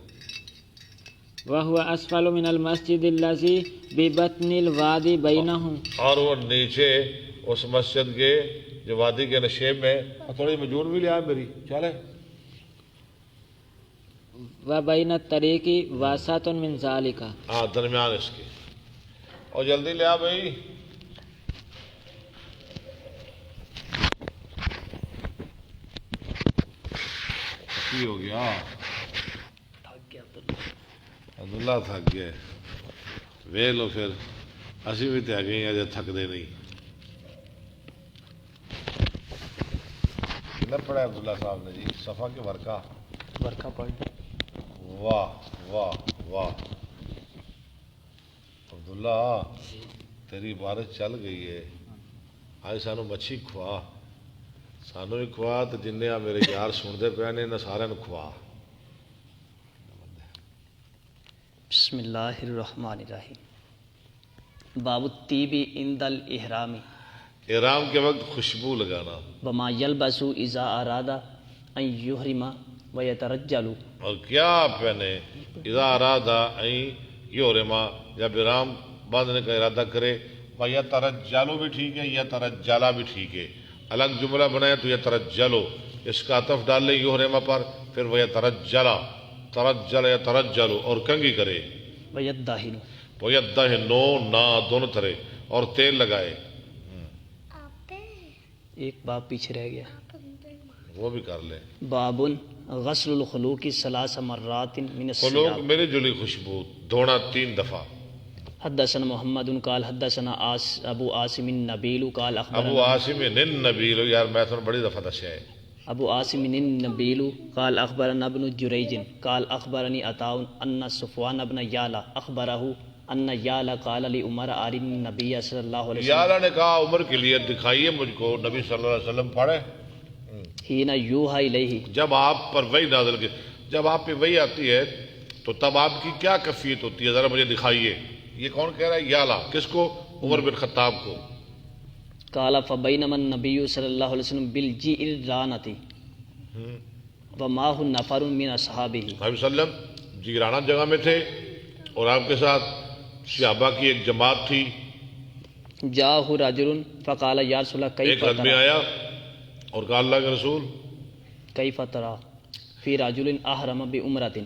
B: وهو اسفل من المسجد الذي ببطن الوادي بينهم.
A: اور وہ نیچے اس مسجد کے جو وادی کے نشیب میں. تھوڑی مجون بھی لیا میری چلے.
B: وبين الطريق واسطة من ذلك.
A: ہاں درمیان اس کے. اور جلدی لیا بھائی. ہو گیا
C: تھک گیا
A: عبداللہ تھک گئے. ویخ لو پھر اسی بھی تھک گئے اجے تھکتے نہیں. کتنا پڑھا عبداللہ صاحب نے جی صفحہ کے
C: ورقہ پڑھ.
A: واہ واہ واہ عبداللہ تیری بارش چل گئی ہے. آج سانو مچھی کھوا. سانو بھی کھوا تو جن میرے یار سنتے پے نے انہیں سارے کھوا.
C: بسم اللہ الرحمن الرحیم. باب الطیب عند الاحرام.
A: احرام کے وقت خوشبو لگانا.
C: وما یلبس اذا اراد ان یحرم ویترجل.
A: اور کیا پہنے اذا ارادہ یحرما جب احرام باندھنے کا ارادہ کرے. ویترجلو بھی ٹھیک ہے، یترجلا بھی ٹھیک ہے. الگ جملہ بنائے تو یترجلو، اس کا عطف ڈال لے یحرما پر، پھر ویترجلا ترجل یترجلو اور کنگھی کرے.
C: ویدہن.
A: ویدہنو نا دونوں طرح اور تیل لگائے.
C: ایک باب پیچھے رہ گیا.
A: وہ بھی کر لے.
C: باب غسل الخلوق ثلاث مرات من
A: خلوق
C: الثياب.
A: میری جلی خوشبو دھونا 3 دفعہ.
C: حدثنا محمد قال حدثنا ابو عاصم النبیل قال اخبرنا
A: ابو عاصم النبیل. یار میں تو بڑی دفعہ دسیا ہے.
C: ابو عاصم النبیل قال اخبرنا ابن جریج قال اخبرني عطاء ان صفوان بن یالا اخبره ان یالا قال لعمر ارني النبي صلی اللہ علیہ وسلم.
A: یالا نے کہا عمر کے لیے دکھائیے مجھ کو نبی صلی اللہ علیہ وسلم پڑھے
C: حين يوحى الیہ.
A: جب آپ پر وحی نازل کی. جب آپ پہ وحی آتی ہے تو تب آپ کی کیا کیفیت ہوتی ہے ذرا مجھے دکھائیے. یہ کون کہہ رہا ہے؟ یالا. کس کو؟ عمر بن خطاب کو.
C: قال فبينما النبي صلی اللہ علیہ وسلم بالجیرانۃ ومعه نفر من اصحابہ.
A: نبی صلی اللہ علیہ وسلم جیرانہ جگہ میں تھے اور آپ کے ساتھ صحابہ کی ایک جماعت تھی.
C: جاءه رجل فقال یا رسول اللہ
A: ایک
C: کیف
A: آدمی
C: ترى
A: آیا اور کہا اللہ کے رسول
C: کیف ترى فی رجل احرم بعمرۃ.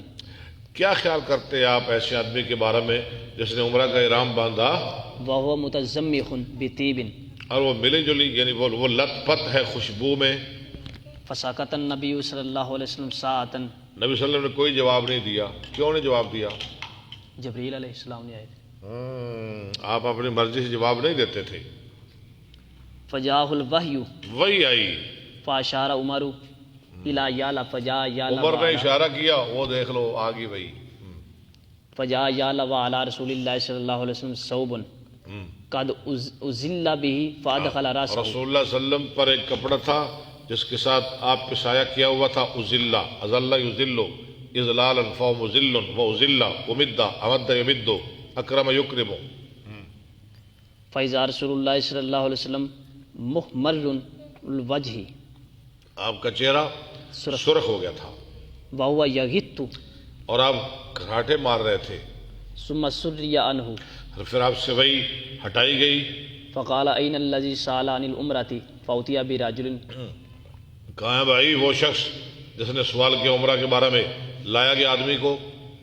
A: کیا خیال کرتے آپ ایسے آدمی کے بارے میں جس نے عمرہ کا احرام باندھا
C: وهو متزمخ بطیب.
A: اور وہ ملی جلی یعنی وہ لت پت ہے خوشبو میں.
C: فسکت النبی صلی اللہ علیہ وسلم ساعتا.
A: نبی صلی اللہ علیہ وسلم نے کوئی جواب نہیں دیا. کیوں نہیں جواب دیا؟
C: جبریل علیہ السلام نے آئے تھے.
A: آپ اپنی مرضی سے جواب نہیں دیتے تھے.
C: فجاہ الوحی
A: وہی آئی.
C: فاشار عمر الی یالا فجا یالا
A: عمر نے اشارہ کیا، وہ دیکھ لو آگی وہی.
C: فجا یالا وعلی رسول اللہ صلی اللہ علیہ وسلم ثوب قد ازل به فادخل راسه.
A: رسول اللہ صلی اللہ علیہ وسلم پر ایک کپڑا تھا جس کے ساتھ آپ پہ سایہ کیا ہوا تھا. ازلہ ازلہ یذلو اذلالا فهو مذل وازل ومد امد یمد اکرم یکرم.
C: فاذا رسول اللہ صلی اللہ علیہ وسلم محمر الوجہ
A: آپ کا چہرہ سرخ ہو گیا تھا
C: وهو یغت
A: اور آپ گھراٹے مار رہے تھے.
C: ثم سری عنہ
A: پھر آپ سے وہی ہٹائی گئی.
C: فقال این الذی سال عن العمرۃ فاوتی برجل.
A: کہاں ہے بھائی وہ شخص جس نے سوال کیا عمرہ کے بارے میں؟ لایا گیا آدمی کو.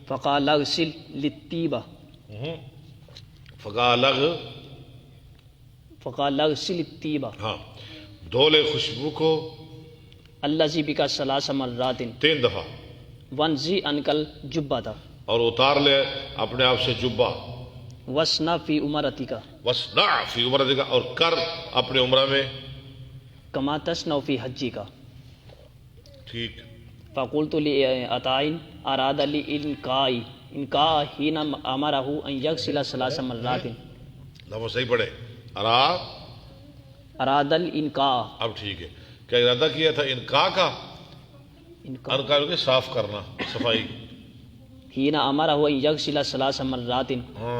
C: فقال اغسل للطیبہ
A: فقال
C: اغسل الطیبہ
A: ہاں دھو لے خوشبو کو
C: الذی بک ثلاث مرات
A: 3 دفعہ
C: وانزی عنکل جبۃ
A: اور اتار لے اپنے آپ سے جبہ.
C: وصنع فی عمرتک
A: وصنع فی عمرتک اور کر اپنے عمرہ میں
C: کما تصنع فی حجک.
A: ٹھیک.
C: فقلت لعطاء اراد انکاء حین امرہ ان یغسل ثلاث مرات.
A: لفظ صحیح پڑھے.
C: اراد الانکاء.
A: اب ٹھیک ہے. کیا ارادہ کیا تھا انکاء کا؟ انکاء کے صاف کرنا، صفائی.
C: حین امرہ ان یغسل ثلاث مرات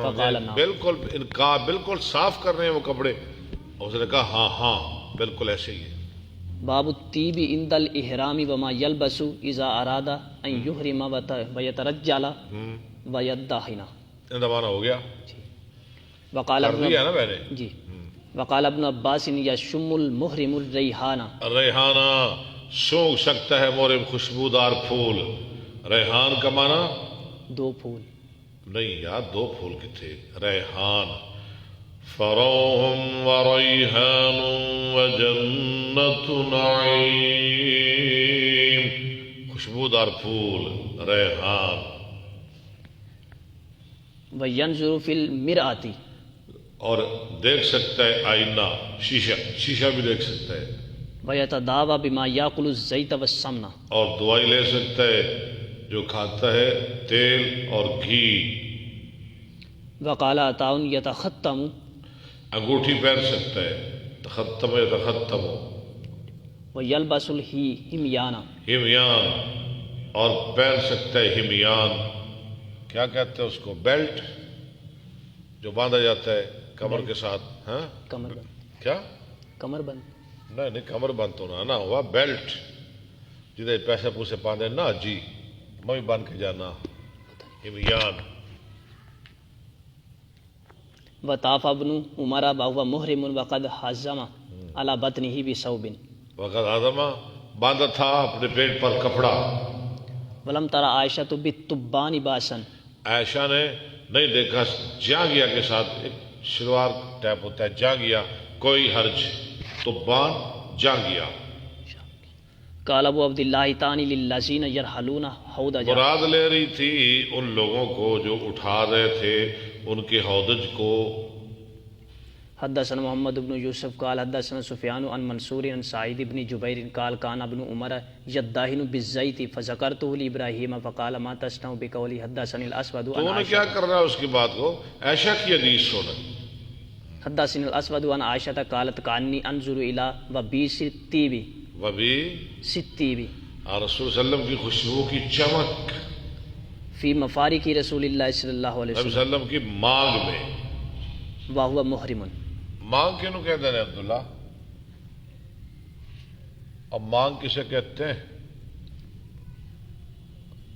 C: فقال نعم.
A: بالکل انکاء بالکل صاف کر رہے ہیں وہ کپڑے. اس نے کہا ہاں ہاں بالکل ایسے ہی ہے.
C: باب الطیب عند الاحرام وما یلبس اذا اراد ان یحرم ویترجل ویدہن.
A: روانہ ہو گیا.
C: وقال
A: کر دیا نا میں نے.
C: جی. وقال ابن عباس یشم المحرم الریحانہ.
A: ریحانہ سونگ سکتا ہے محرم خوشبودار پھول. ریحان کا معنی
C: 2 پھول
A: نہیں یار، 2 پھول کے تھے. ریحان فروح وریحان وجنت نعیم، خوشبودار پھول ریحان.
C: وینظر فی المرآۃ
A: اور دیکھ سکتا ہے آئینہ، شیشہ بھی دیکھ سکتا ہے.
C: ویتداوی بما یاکل الزیت والسمن.
A: اور دوائی لے سکتا ہے جو کھاتا ہے تیل اور گھی.
C: وقال عطاء یتختم.
A: انگوٹھی پہن سکتا ہے. تختم یتختم.
C: ویلبس الہمیان.
A: ہمیان اور پہن سکتا ہے ہمیان. کیا کہتے ہیں اس کو؟ بیلٹ جو باندھا جاتا ہے کمر کے ساتھ. ہاں
C: کمر بند.
A: کیا؟
C: کمر بند.
A: نہیں کمر بند تو نہ ہوا، بیلٹ جدھر پیسے پوسے باندھے نا جی میں بھی باندھ کے جانا. ہمیان.
C: وطاف ابن عمر وهو محرم وقد حزم على بطنه بثوب.
A: وقت آدمہ باندھا تھا اپنے پیٹ پر کپڑا.
C: ولم ترى عائشة بالتبان باسا.
A: عائشہ نے نہیں دیکھا جانگیا کے ساتھ، ایک شلوار ٹائپ ہوتا ہے جانگیا، کوئی حرج. تبان جانگیا.
C: قال ابو عبد الله تانی للذین یرحلون حودجا.
A: مراد لے رہی تھی ان لوگوں کو جو اٹھا رہے تھے ان کے ہودج کو.
C: حدثنا محمد بن یوسف قال حدثنا سفیان عن منصور عن سعید بن جبیر قال کان ابن عمر یدہن بالزیت فذکرته لابراہیم فقال ما تصنع بقولی حدثني الاسود
A: تو
C: عن
A: انہیں
C: عائشہ.
A: کیا کر رہا ہے اس کی بات کو؟ عائشہ کی حدیث سنیں.
C: حدثني الاسود عن عائشہ قالت کانی انظر الى وبیس الطیب.
A: وبی
C: ستیب.
A: رسول صلی اللہ علیہ وسلم کی خوشبو کی چمک
C: فی مفارق رسول اللہ صلی اللہ علیہ
A: نبی
C: وسلم
A: صلی اللہ علیہ وسلم کی مانگ میں.
C: وهو محرم.
A: مانگ کینوں کہتے ہیں عبداللہ؟ اب مانگ کسے کہتے ہیں؟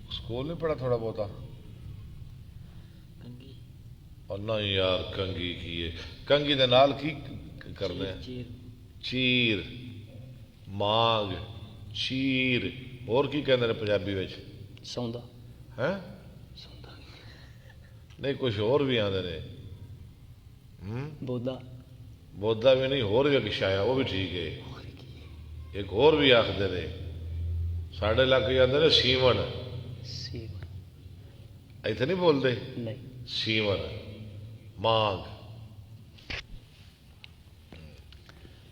A: اسکول میں پڑھا تھوڑا بہت. اور نہیں یار کنگھی کی ہے، کنگھی دے نال کی کرنے ہیں؟ چیر. مانگ چیر اور کی کہتے ہیں پنجابی وچ؟
C: سوندا.
A: ہیں نہیں کچھ اور بھی آدھے نے.
C: بودا.
A: بودا بھی نہیں، اور بھی ایک شایا وہ بھی ٹھیک ہے. ایک اور بھی آخر نے ساڑھے علاقے آدھے نے سیمن.
C: سیون.
A: ایتھے نہیں بولتے
C: نہیں.
A: سیمن. مانگ.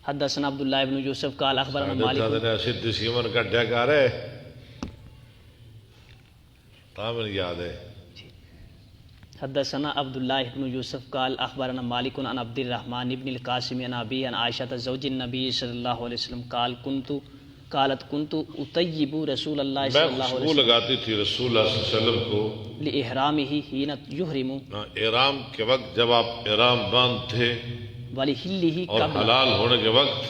C: حدثنا عبداللہ ابن یوسف قال اخبرنا مالک
A: ایسے دسیمن کٹیا کر رہے تمہیں یاد ہے.
C: حدثنا عبداللہ ابن یوسف قال اخبرنا مالک عن عبد الرحمن ابن القاسم عن ابی عن عائشہ زوج النبی صلی اللہ علیہ وسلم قالت کنت اطیب رسول اللہ صلی اللہ علیہ
A: میں خوشبو لگاتی تھی رسول اللہ صلی اللہ علیہ وسلم کو
C: لإحرامہ حین یحرم
A: احرام کے وقت جب آپ احرام باندھ تھے
C: ولحلہ
A: اور حلال ہونے کے وقت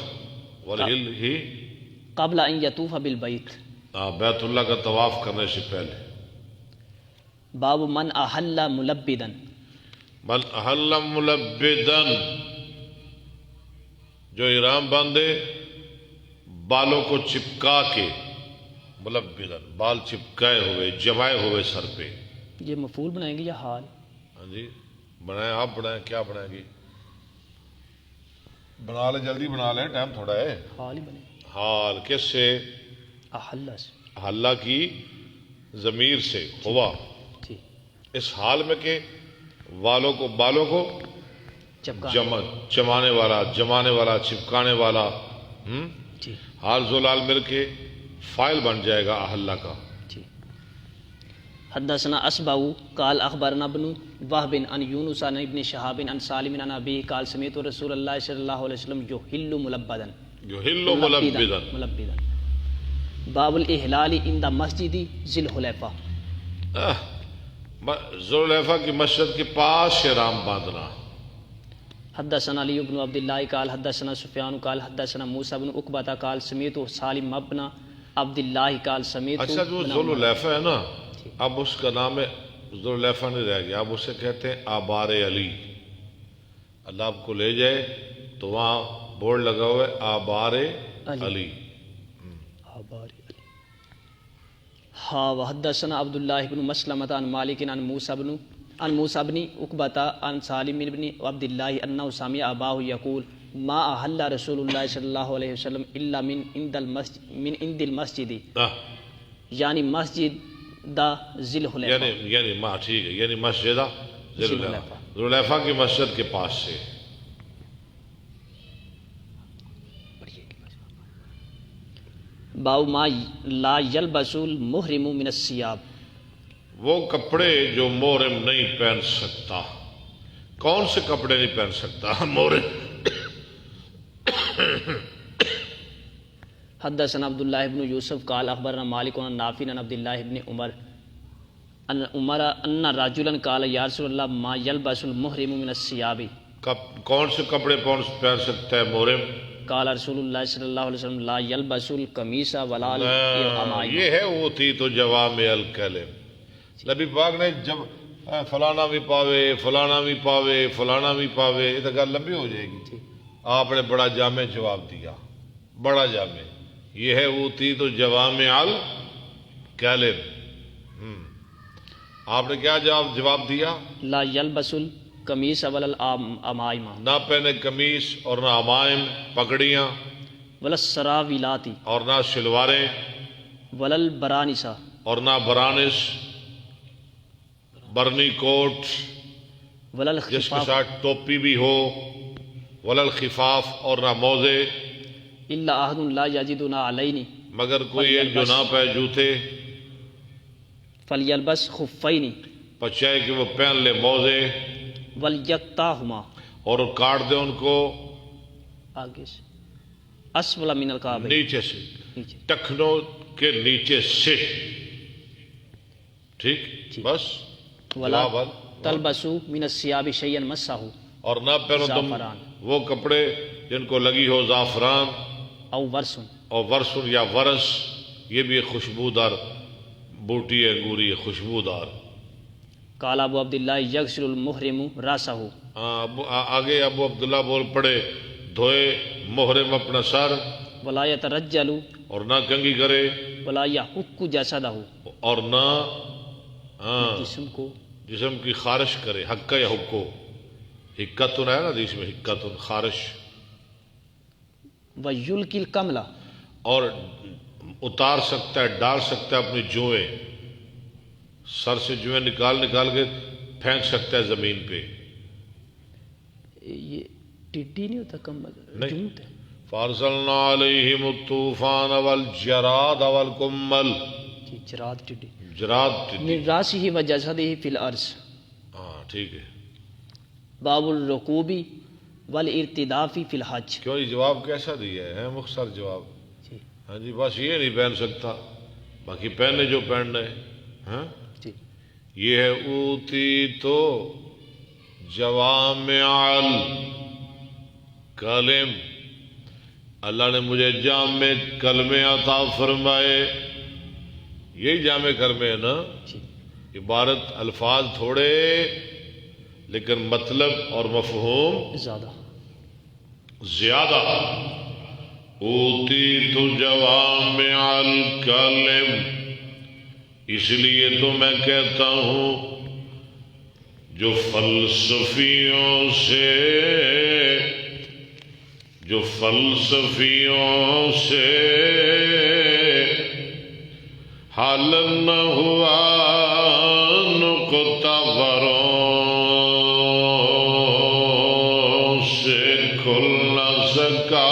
A: ولحلہ
C: قبل ان یطوف بالبیت
A: بیت اللہ کا طواف کرنے سے پہلے.
C: باب من احل ملبدن
A: من احل ملبدن جو احرام باندھے بالوں کو چپکا کے ملبدن بال چپکائے ہوئے جمائے ہوئے سر پہ.
C: یہ مفعول بنائیں گے یا حال؟
A: ہاں جی بنائیں آپ بنائیں کیا بنائیں گی بنا لیں جلدی بنا لیں ٹائم تھوڑا ہے.
C: حال ہی بنے
A: حال کس سے
C: احل سے
A: حلہ کی ضمیر سے ہوا
C: جی
A: اس حال میں کہ بالوں کو
C: چپکا
A: جمانے والا چپکانے والا
C: جی
A: حال زلال مل کے فائل بن جائے گا احلہ کا.
C: جی حدثنا اسبع قال اخبرنا ابن وهب عن يونس عن ابن شهاب عن سالم عن ابي قال سمعت رسول الله صلى الله عليه وسلم يحل ملبدا باب الاحلال عند مسجد ذی الحلیفہ
A: ذوالحلیفہ کی مسجد کے پاس احرام باندھنا.
C: حدثنا علی بن عبد اللہ قال حدثنا سفیان قال حدثنا موسیٰ بن عقبہ قال سمعت سالم بن عبد اللہ قال سمعت.
A: اچھا جو ذوالحلیفہ ہے نا اب اس کا نام ہے ذوالحلیفہ نہیں رہ گیا اب اسے کہتے ہیں آبار علی. اللہ آپ کو لے جائے تو وہاں بورڈ لگا ہوا ہے آبار علی.
C: ہاں وحدثنا عبداللہ بن مسلمۃ عن مالک عن موسیٰ بن عقبۃ عن سالم بن عبد اللہ انہ سمع اباہ یقول ما احل رسول اللہ صلی اللہ علیہ وسلم الا من عند المسجد یعنی مسجد دا ذی الحلیفہ
A: یعنی ٹھیک ہے یعنی مسجد ذوالحلیفہ کی مسجد کے پاس سے.
C: باو ما لا یلبس المحرم من الثياب
A: وہ کپڑے جو محرم نہیں پہن سکتا. کون سے کپڑے نہیں پہن سکتا محرم؟
C: حدثنا عبداللہ بن یوسف قال اخبرنا مالک عن نافع عن عبد اللہ بن عمر ان رجلا قال یا رسول اللہ ما یلبس المحرم من الثياب
A: کون سے کپڑے پہن سکتا ہے محرم؟
C: قال رسول اللہ صلی اللہ علیہ وسلم لا یلبس القمیص ولا العمائم.
A: یہ ہے وہ تھی تو جوامع الکلم. نبی پاک نے جب فلانا بھی پاوے فلانا بھی پاوے فلانا بھی پاوے یہ تو گل لمبی ہو جائے گی. آپ نے بڑا جامع جواب دیا بڑا جامع. یہ ہے وہ تھی تو جوامع الکلم. آپ نے کیا جواب دیا؟
C: لا یلبس القمیص ولا العمائم
A: نہ پہنے قمیص اور نہ عمائم پگڑیاں
C: ولا السراویلات
A: اور نہ شلواریں
C: ولا البرانس
A: اور نہ برانس برنی کوٹ
C: ولا
A: جس کے
C: الخفاف
A: ساتھ ٹوپی بھی ہو ولا الخفاف اور نہ موزے
C: الا احد لا یجد علیہ
A: مگر کوئی ایک جو نہ پہ جوتے
C: فلیلبس خفین
A: پچائے کہ وہ پہن لے موزے
C: ولیقطعہما
A: اور کاٹ دے ان کو
C: آگے سے اسفل من الکعبین
A: نیچے سے
C: نیچے
A: ٹخنوں کے نیچے سے. ٹھیک
C: جی.
A: بس
C: ولا
A: جواب
C: تلبسوا من الثياب شيئا مسه
A: اور نہ پہنو تم
C: زعفران
A: وہ کپڑے جن کو لگی ہو زعفران
C: او ورس
A: اور ورسن یا ورس یہ بھی ایک خوشبودار بوٹی ہے انگوری ہے خوشبودار.
C: قال ابو عبداللہ یغسل المحرم راسه
A: آگے ابو عبداللہ بول پڑے دھوئے محرم اپنا سر
C: ولا يترجل
A: اور نہ کنگھی کرے
C: ولا يحك جسده
A: اور نہ
C: جسم کو
A: جسم کی خارش کرے. حکا یا حکو حکتن ہے نا حدیث میں حکتن خارش.
C: ويلقي القمل
A: اور اتار سکتا ہے ڈال سکتا ہے اپنی جوئیں سر سے جوئیں نکال کے پھینک سکتا ہے زمین پہ.
C: یہ ٹڈی نہیں ہوتا کمبل،
A: نہیں۔
C: جونٹ ہے.
A: فارسلنا علیہم الطوفان والجراد والکمل،
C: جی جراد ٹڈی.
A: جراد ٹڈی،
C: من راسہ و جسدہ فی الارض.
A: ہاں ٹھیک ہے.
C: باب الرکوب والارتداف فی الحج.
A: کیوں یہ جواب کیسا دیا ہے مختصر جواب.
C: جی
A: ہاں جی بس یہ نہیں پہن سکتا، باقی پہنے جو پہننا ہے. ہاں
C: جی
A: یہ ہے اوتی تو جوامع الکلم، اللہ نے مجھے جامع کلمے عطا فرمائے. یہی جامع کلمے ہیں نا،
C: جی
A: عبارت الفاظ تھوڑے لیکن مطلب اور مفہوم
C: زیادہ.
A: زیادہ. اوتی تو جوامع الکلم، اس لیے تو میں کہتا ہوں جو فلسفیوں سے حل نہ ہوا نقطہ وروں سے کھل نہ سکا.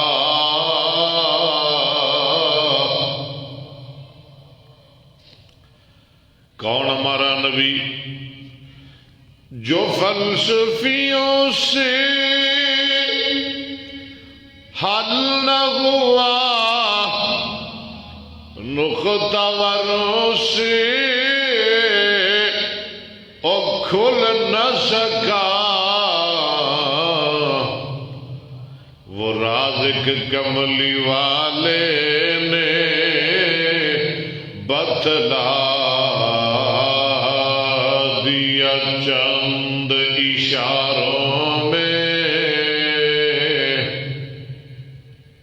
A: کون ہمارا نبی؟ جو فلسفیوں سے حل نہ ہوا نقطہ وروں سے اور کھل نہ سکا. وہ رازق کملی والے نے بتلا دیا چند اشاروں میں.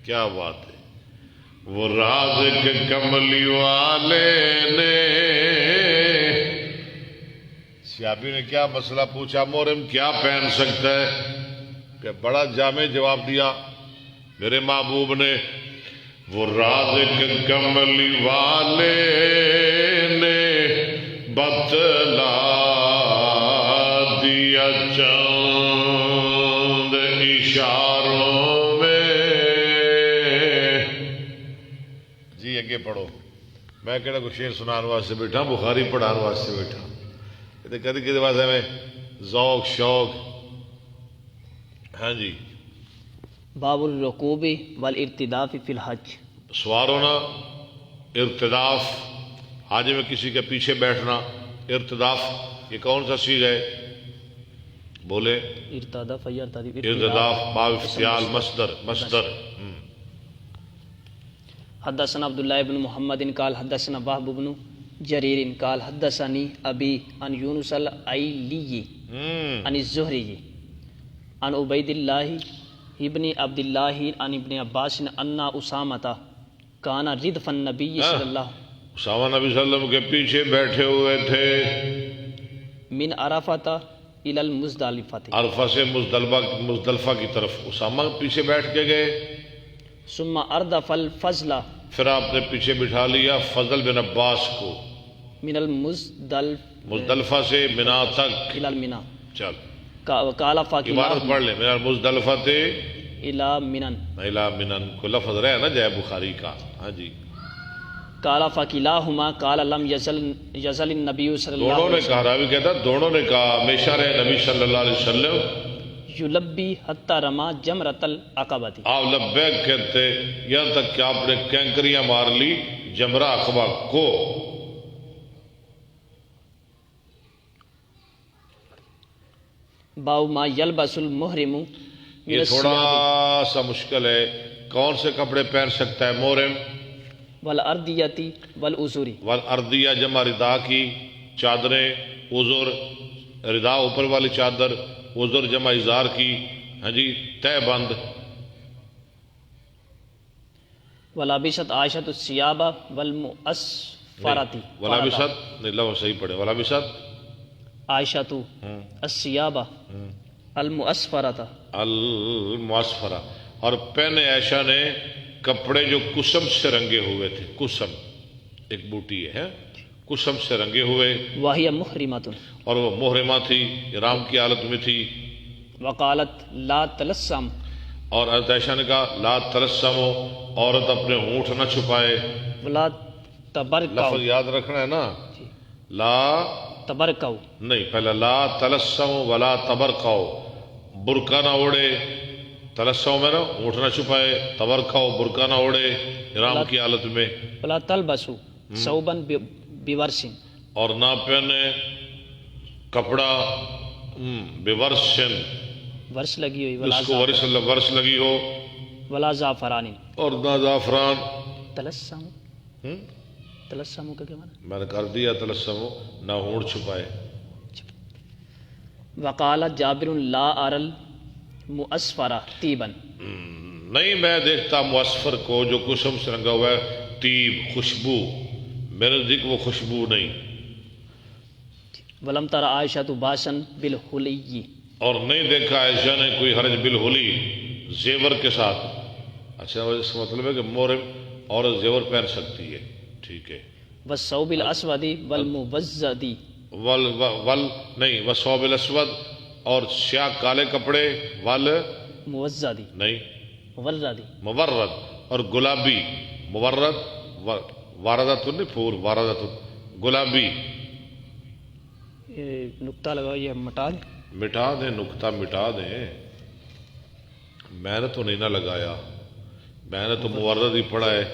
A: کیا بات ہے. وہ رازق کملی والے نے، سیابی نے کیا مسئلہ پوچھا، محرم کیا پہن سکتا ہے؟ کہ بڑا جامع جواب دیا میرے محبوب نے. وہ رازق کملی والے نے بتلا دیا چند اشاروں میں. جی اگے پڑھو. میں کہڑا کوئی شعر سنان واسطے بیٹھا، بخاری پڑھان واسطے بیٹھا. کدی کدی واسطے میں ذوق شوق. ہاں جی.
C: باب الرکوب والارتداف فی الحج.
A: سوار ہونا، ارتداف حاج میں کسی کے پیچھے بیٹھنا. ارتداف یہ کون سا صیغہ ہے؟ بولے.
C: ارتداف
A: ارتداف باب افتعال مصدر.
C: حدثنا عبداللہ بن محمد قال حدثنا وهب بن جرير قال حدثني ابي عن يونس الايلي عن الزهري عن عبید اللہ ابن عبد اللہ عن ابن عباس ان اسامہ کان ردف النبی صلی اللہ
A: اسامہ نبی صلی اللہ علیہ وسلم کے پیچھے بیٹھے ہوئے تھے.
C: من عرفۃ الی المزدلفۃ،
A: عرفہ سے مزدلفہ کی طرف اسامہ پیچھے بیٹھ کے گئے.
C: ثم اردف الفضل،
A: پھر آپ نے پیچھے بٹھا لیا فضل بن عباس کو.
C: من المزدلفہ
A: مزدلفہ سے منا تک.
C: الی المنا.
A: چل
C: قال
A: عبارت
C: فقیل
A: پڑھ لیں. من المزدلفہ تے
C: الی منن.
A: الی منن کو لفظ رہے نا جائے بخاری کا. ہاں جی.
C: قال فقیلاہما قال لم یزل النبی صلی اللہ
A: دونوں
C: علیہ
A: نے
C: وسلم
A: کہا، راوی کہتا دونوں نے کہا ہمیشہ رہے نبی صلی اللہ علیہ وسلم
C: یلبی حتی رما جمرۃ العقبۃ.
A: آپ لبیک کہتے یہاں تک کہ آپ نے کینکریاں مار لی جمرہ عقبہ کو.
C: باو ما یلبس المحرم من
A: یہ تھوڑا سا مشکل ہے. کون سے کپڑے پہن سکتا ہے محرم؟
C: والاردیتی والازری.
A: والاردیہ جمع ردا کی، چادریں، عذر، ردا اوپر والی چادر، عذر جمع ازار کی. ہاں جی. تہ بند.
C: ولابست عائشۃ الثیاب والمؤسفرۃ.
A: ولابست نہیں لفظ صحیح پڑھے. ولابست
C: عائشۃ الثیاب المؤسفرۃ.
A: المعصفرہ. اور پہنے عائشہ نے کپڑے جو کسم سے رنگے ہوئے تھے. کسم ایک بوٹی ہے، کسم سے رنگے ہوئے.
C: وہی محرمۃ.
A: اور وہ محرمہ تھی، احرام کی حالت میں تھی.
C: وقالت لا تلسم،
A: اور حضرت عائشہ نے کہا لا تلسمو، عورت اپنے ہونٹ نہ چھپائے.
C: ولا تبرکو،
A: لفظ یاد رکھنا ہے نا، لا
C: تبرکو،
A: نہیں، پہلے لا تلسمو ولا تبرکو، برقع نہ اوڑے. تلسم میں نا ہونٹ نہ چھپائے، تبرکو برقع نہ اوڑے احرام کی حالت میں،
C: ولا تلبسو ثوبا بورس،
A: اور نہ پہنے کپڑا بورسن،
C: ورس لگی ہوئی، ولا
A: جس کو ورس لگی ہو،
C: ولا زعفران.
A: اور نہ زعفران.
C: تلسم، تلسم کا کیا معنی؟
A: میں نے کر دیا تلسم، نہ ہونٹ چھپائے.
C: وقالت جابر لا ارل مؤسفرہ طیبا،
A: نہیں میں دیکھتا معصفر کو جو کسم سے رنگا ہوا ہے، طیب خوشبو، میرے نزدیک وہ خوشبو نہیں.
C: ولم تر عائشہ باسن بالحلی،
A: اور نہیں دیکھا عائشہ نے کوئی حرج بالحلی، زیور کے ساتھ. اچھا اس کا مطلب ہے کہ محرم عورت زیور پہن سکتی ہے، ٹھیک ہے.
C: والثوب الاسود والموزد،
A: نہیں وثوب الاسود، اور سیاہ کالے کپڑے،
C: موزد،
A: نہیں
C: مورد،
A: مورد، اور گلابی. مورد واردۃ نہیں، پھول واردۃ، گلابی.
C: نقطہ لگاؤ، یہ مٹا دیں.
A: مٹا دیں نقطہ، مٹا دیں. میں نے تو نہیں نہ لگایا، میں نے تو مورد ہی پڑھا ہے،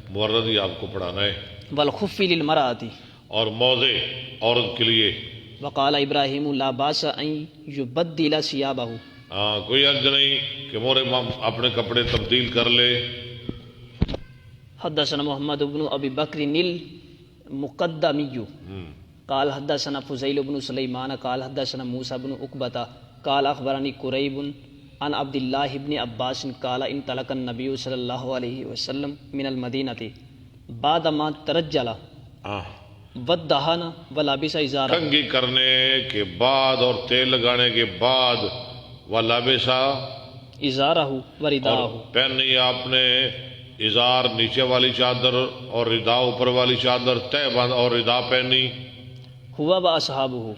A: مورد ہی آپ کو پڑھانا ہے.
C: والخف للمرأة،
A: اور موزے عورت کے لیے.
C: وقال ابراہیم لا باس ان یبدل ثیابہ،
A: ہاں کوئی حرج نہیں کہ محرم اپنے کپڑے تبدیل کر لے.
C: حدثنا محمد بن ابی بکر المقدمی قال حدثنا فضیل بن سلیمان قال حدثنا موسیٰ بن عقبہ قال اخبرنی قریب عن عبد اللہ بن عباس قال انطلق النبی صلی اللہ علیہ وسلم من المدینہ بعد ما ترجل ودہن ولابس ازارہ،
A: کنگھی کرنے کے بعد اور تیل لگانے کے بعد، ولابسا
C: ازارہ
A: اور
C: ورداہ،
A: پہنی آپ نے ازار نیچے والی چادر اور ردا اوپر والی چادر، تہ بند اور ردا پہنی.
C: ہوا و اصحابہ،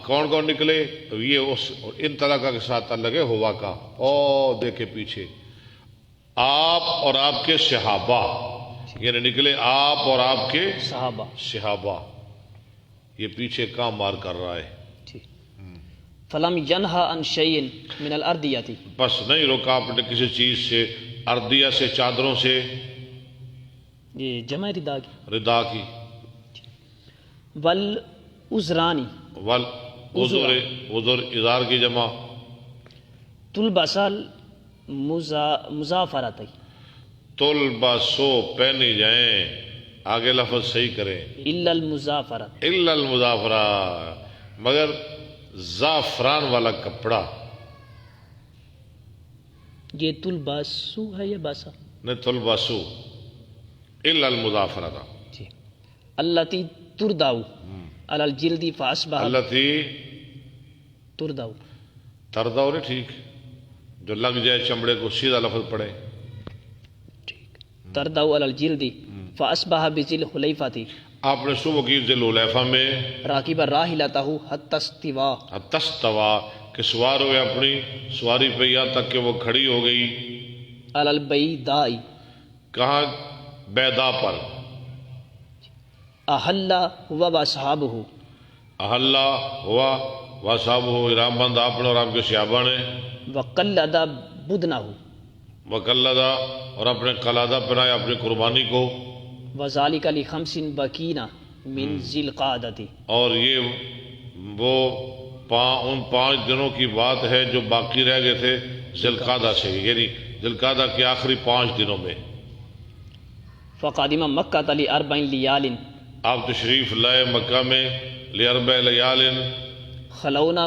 A: کون کون نکلے؟ یہ اس ان طلقہ کے ساتھ تعلق ہے ہوا کا. او دیکھے پیچھے، آپ اور آپ کے صحابہ، یعنی نکلے آپ اور آپ کے
C: صحابہ.
A: صحابہ. یہ پیچھے کام مار کر رہا ہے.
C: فلم ینہا عن شیء من الارضیہ،
A: بس نہیں روکا آپ نے کسی چیز سے، اردیہ سے، چادروں سے،
C: یہ جمع ردا کی.
A: ردا کی.
C: والعذرانی،
A: عذر ازار کی جمع.
C: تلبسل مضافرت،
A: تلبسو پہنی جائیں، آگے لفظ صحیح کریں،
C: الا المضافرت،
A: الا المضافرہ، مگر زعفران والا کپڑا.
C: یہ تلبسو ہے یا باسا؟
A: نہیں تلبسو الا المضافرہ تھا.
C: جی. التی ترداؤ علی الجلد فاصبح،
A: اللہ تھی
C: ترداؤ،
A: تردہ ہو رہی، ٹھیک، جو لگ جائے چمڑے کو، سیدھا لفظ پڑے.
C: ترداؤ علی الجلد فاصبح بذل حلیفہ،
A: آپ نے صبح کی ذی الحلیفہ میں
C: راکب راحلتہ حتی استوا،
A: تستوا کہ سوار ہوئے اپنی سواری پہ یہاں تک کہ وہ کھڑی ہو گئی.
C: علی البیداء،
A: کہاں؟ بیدا پر.
C: احل ہوا واصحابہ،
A: احلہ ہوا واصحابہ، احرام بند آپ نے اور آپ کے صحابہ نے.
C: وقلد بدنہ،
A: وقلدہ اور اپنے قلادہ پہنایا اپنی قربانی کو.
C: وذالک لخمس بکینہ من ذی القعدۃ،
A: اور یہ وہ ان 5 دنوں کی بات ہے جو باقی رہ گئے تھے ذی القعدہ سے، یعنی ذی القعدہ کے آخری 5 دنوں میں.
C: فقادم مکہ لاربع لیال،
A: آپ تشریف لائے مکہ میں، لاربع لیال،
C: خلونا